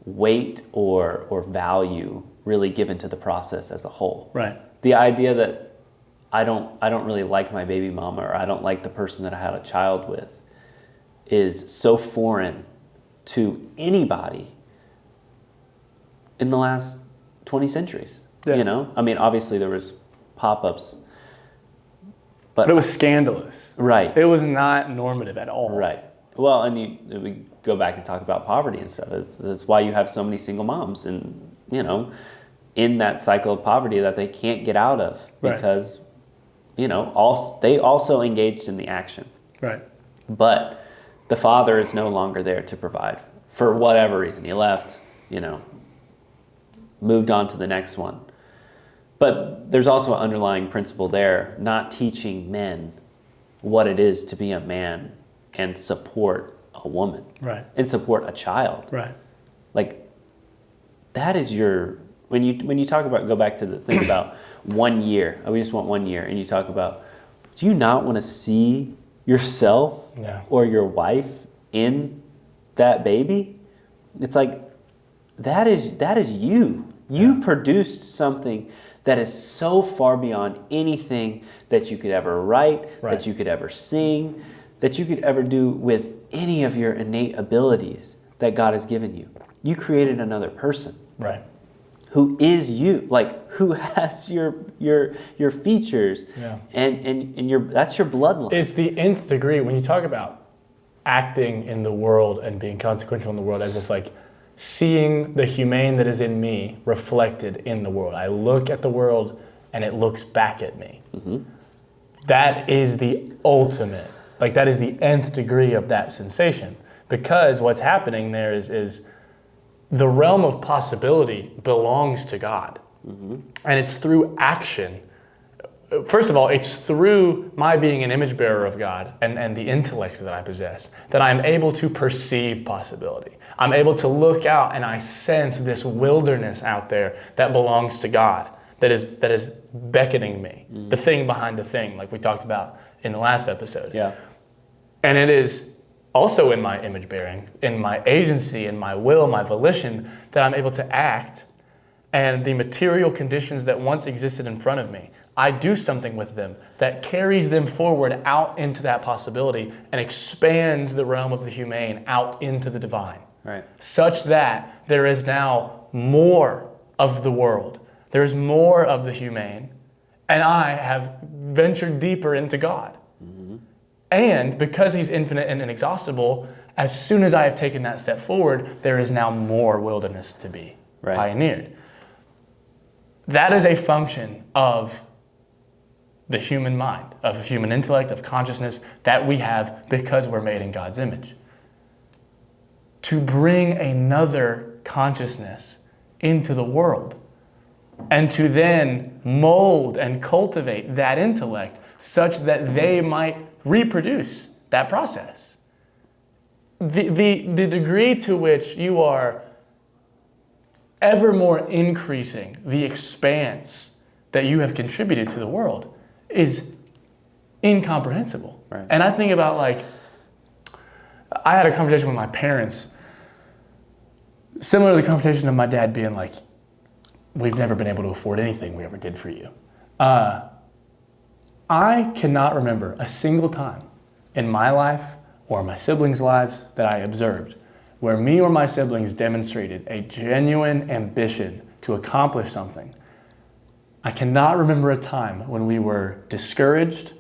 weight or value really given to the process as a whole. Right. The idea that I don't really like my baby mama, or I don't like the person that I had a child with, is so foreign to anybody in the last 20 centuries. Yeah. I mean, obviously there was pop-ups, but it was scandalous. Right. It was not normative at all. Right. Well, and we go back and talk about poverty and stuff. That's why you have so many single moms, and in that cycle of poverty that they can't get out of, because they also engaged in the action. Right. But the father is no longer there to provide for whatever reason. He left, moved on to the next one. But there's also an underlying principle there, not teaching men what it is to be a man and support a woman. Right. And support a child. Right. Like, that is your, when you talk about, go back to the thing about 1 year, we just want 1 year, and you talk about, do you not want to see yourself or your wife in that baby? It's like, that is you. You produced something that is so far beyond anything that you could ever write, that you could ever sing, that you could ever do with any of your innate abilities that God has given you. You created another person. Right. Who is you, like who has your features, and your, that's your bloodline. It's the nth degree when you talk about acting in the world and being consequential in the world as just like seeing the humane that is in me reflected in the world. I look at the world and it looks back at me. Mm-hmm. That is the ultimate, like that is the nth degree of that sensation, because what's happening there is the realm of possibility belongs to God. Mm-hmm. And it's through action. First of all, it's through my being an image bearer of God and the intellect that I possess that I'm able to perceive possibility. I'm able to look out and I sense this wilderness out there that belongs to God, that is beckoning me, the thing behind the thing, like we talked about in the last episode. Yeah. And it is also in my image bearing, in my agency, in my will, my volition, that I'm able to act, and the material conditions that once existed in front of me, I do something with them that carries them forward out into that possibility and expands the realm of the humane out into the divine. Right. Such that there is now more of the world. There's more of the humane, and I have ventured deeper into God. Mm-hmm. And because he's infinite and inexhaustible, as soon as I have taken that step forward, there is now more wilderness to be pioneered. That is a function of the human mind, of human intellect, of consciousness that we have because we're made in God's image. To bring another consciousness into the world and to then mold and cultivate that intellect such that they might reproduce that process. The degree to which you are ever more increasing the expanse that you have contributed to the world is incomprehensible. Right. And I think about, like, I had a conversation with my parents similar to the conversation of my dad being like, we've never been able to afford anything we ever did for you. I cannot remember a single time in my life or my siblings' lives that I observed where me or my siblings demonstrated a genuine ambition to accomplish something. I cannot remember a time when we were discouraged,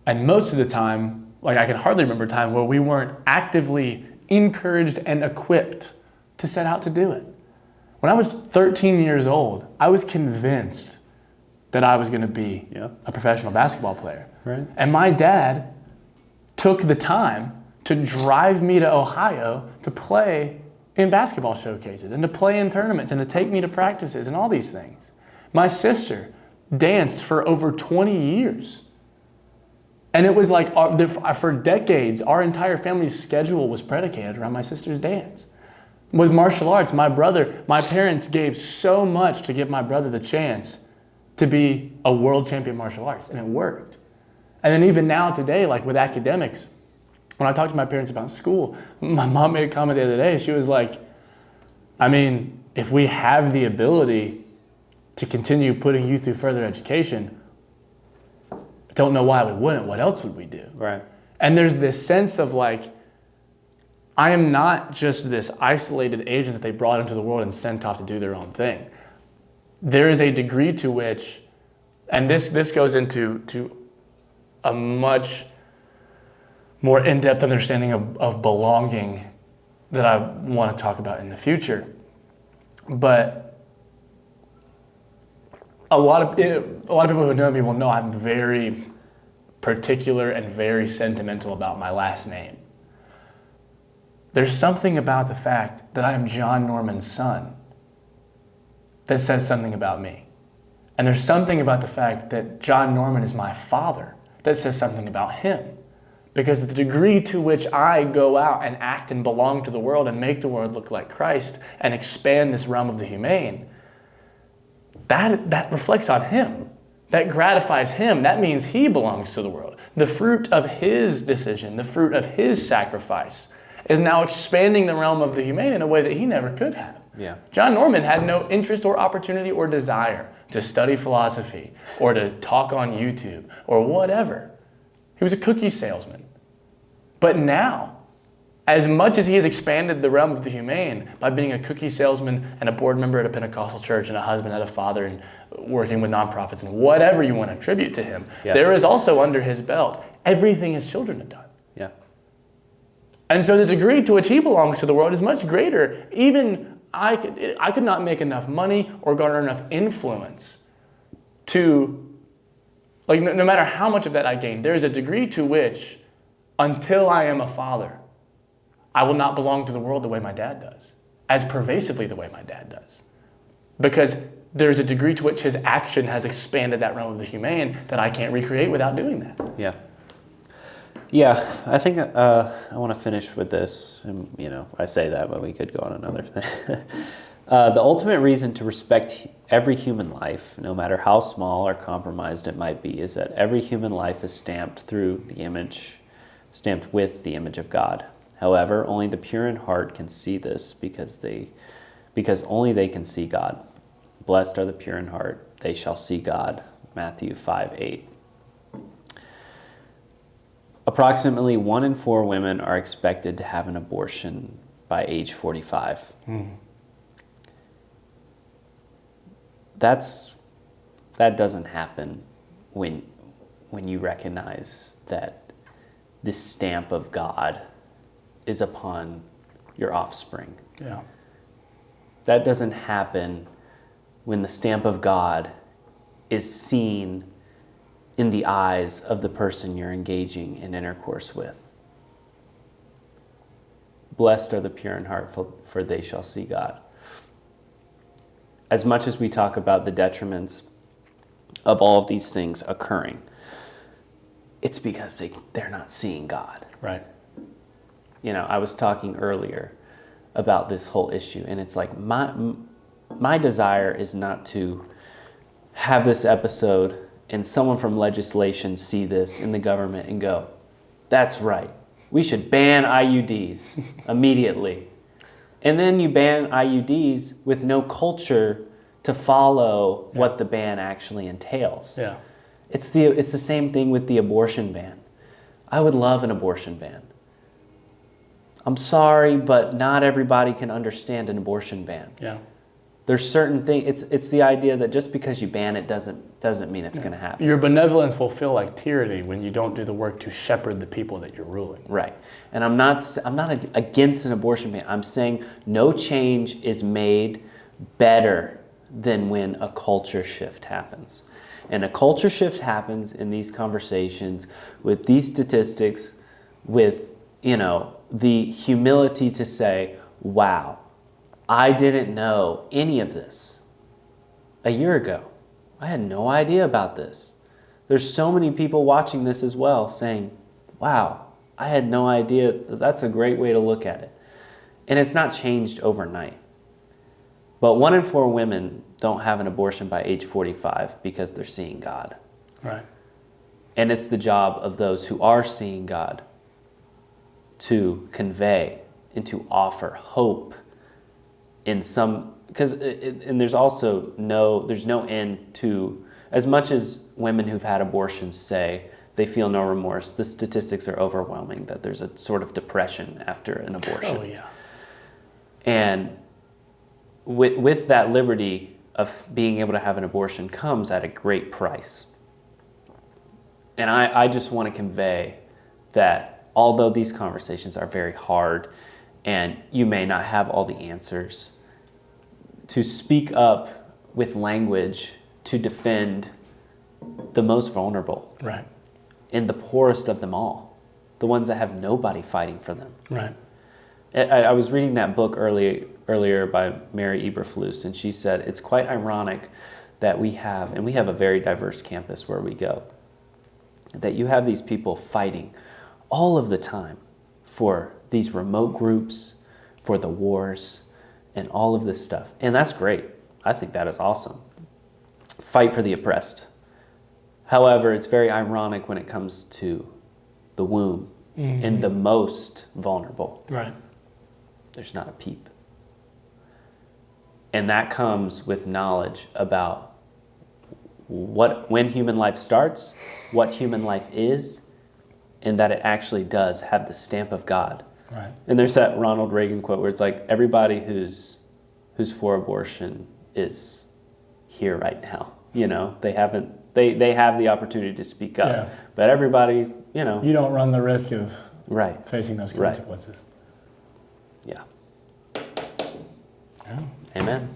and most of the time, like I can hardly remember a time where we weren't actively encouraged and equipped to set out to do it. When I was 13 years old, I was convinced that I was going to be a professional basketball player. Right. And my dad took the time to drive me to Ohio to play in basketball showcases and to play in tournaments and to take me to practices and all these things. My sister danced for over 20 years. And it was like, for decades, our entire family's schedule was predicated around my sister's dance. With martial arts, my parents gave so much to give my brother the chance to be a world champion martial arts, and it worked. And then even now today, like with academics, when I talk to my parents about school, my mom made a comment the other day. She was like, I mean, if we have the ability to continue putting you through further education, I don't know why we wouldn't. What else would we do? Right. And there's this sense of like, I am not just this isolated agent that they brought into the world and sent off to do their own thing. There is a degree to which, and this goes into a much more in-depth understanding of belonging that I want to talk about in the future. But a lot of people who know me will know I'm very particular and very sentimental about my last name. There's something about the fact that I am John Norman's son that says something about me. And there's something about the fact that John Norman is my father that says something about him. Because the degree to which I go out and act and belong to the world and make the world look like Christ and expand this realm of the humane, that reflects on him. That gratifies him. That means he belongs to the world. The fruit of his decision, the fruit of his sacrifice, is now expanding the realm of the humane in a way that he never could have. Yeah. John Norman had no interest or opportunity or desire to study philosophy or to talk on YouTube or whatever. He was a cookie salesman. But now, as much as he has expanded the realm of the humane by being a cookie salesman and a board member at a Pentecostal church and a husband and a father and working with nonprofits and whatever you want to attribute to him, there is also under his belt everything his children have done. Yeah. And so the degree to which he belongs to the world is much greater. Even I could not make enough money or garner enough influence to, like, no matter how much of that I gain, there is a degree to which, until I am a father, I will not belong to the world the way my dad does, as pervasively the way my dad does. Because there's a degree to which his action has expanded that realm of the humane that I can't recreate without doing that. Yeah. Yeah, I think I want to finish with this. And, I say that, but we could go on another thing. The ultimate reason to respect every human life, no matter how small or compromised it might be, is that every human life is stamped with the image of God. However, only the pure in heart can see this because only they can see God. Blessed are the pure in heart, they shall see God. Matthew 5:8. Approximately 1 in 4 women are expected to have an abortion by age 45. That doesn't happen when you recognize that this stamp of God is upon your offspring. Yeah. That doesn't happen when the stamp of God is seen in the eyes of the person you're engaging in intercourse with. Blessed are the pure in heart, for they shall see God. As much as we talk about the detriments of all of these things occurring, it's because they're not seeing God. Right. I was talking earlier about this whole issue, and it's like my desire is not to have this episode and someone from legislation see this in the government and go, that's right, we should ban IUDs immediately. And then you ban IUDs with no culture to follow what the ban actually entails. Yeah. It's the same thing with the abortion ban. I would love an abortion ban. I'm sorry, but not everybody can understand an abortion ban. Yeah. There's certain things. It's the idea that just because you ban it doesn't mean it's going to happen. Your benevolence will feel like tyranny when you don't do the work to shepherd the people that you're ruling. Right. And I'm not against an abortion ban. I'm saying no change is made better than when a culture shift happens. And a culture shift happens in these conversations with these statistics, with the humility to say, wow, I didn't know any of this a year ago. I had no idea about this. There's so many people watching this as well saying, wow, I had no idea. That's a great way to look at it. And it's not changed overnight. But 1 in 4 women don't have an abortion by age 45 because they're seeing God. Right. And it's the job of those who are seeing God to convey and to offer hope in some, and there's no end to, as much as women who've had abortions say they feel no remorse, the statistics are overwhelming that there's a sort of depression after an abortion. Oh, yeah. And with that liberty of being able to have an abortion comes at a great price. And I just want to convey that although these conversations are very hard and you may not have all the answers, to speak up with language to defend the most vulnerable. Right. And the poorest of them all, the ones that have nobody fighting for them. Right. I was reading that book earlier by Mary Eberflus, and she said it's quite ironic that we have, and we have a very diverse campus where we go, that you have these people fighting all of the time for these remote groups, for the wars, and all of this stuff. And that's great. I think that is awesome. Fight for the oppressed. However, it's very ironic when it comes to the womb and the most vulnerable. Right. There's not a peep. And that comes with knowledge about when human life starts, what human life is, and that it actually does have the stamp of God. Right. And there's that Ronald Reagan quote where it's like, everybody who's for abortion is here right now. You know, they have the opportunity to speak up. Yeah. But everybody, you know. You don't run the risk of Right. facing those consequences. Yeah. Yeah. Amen.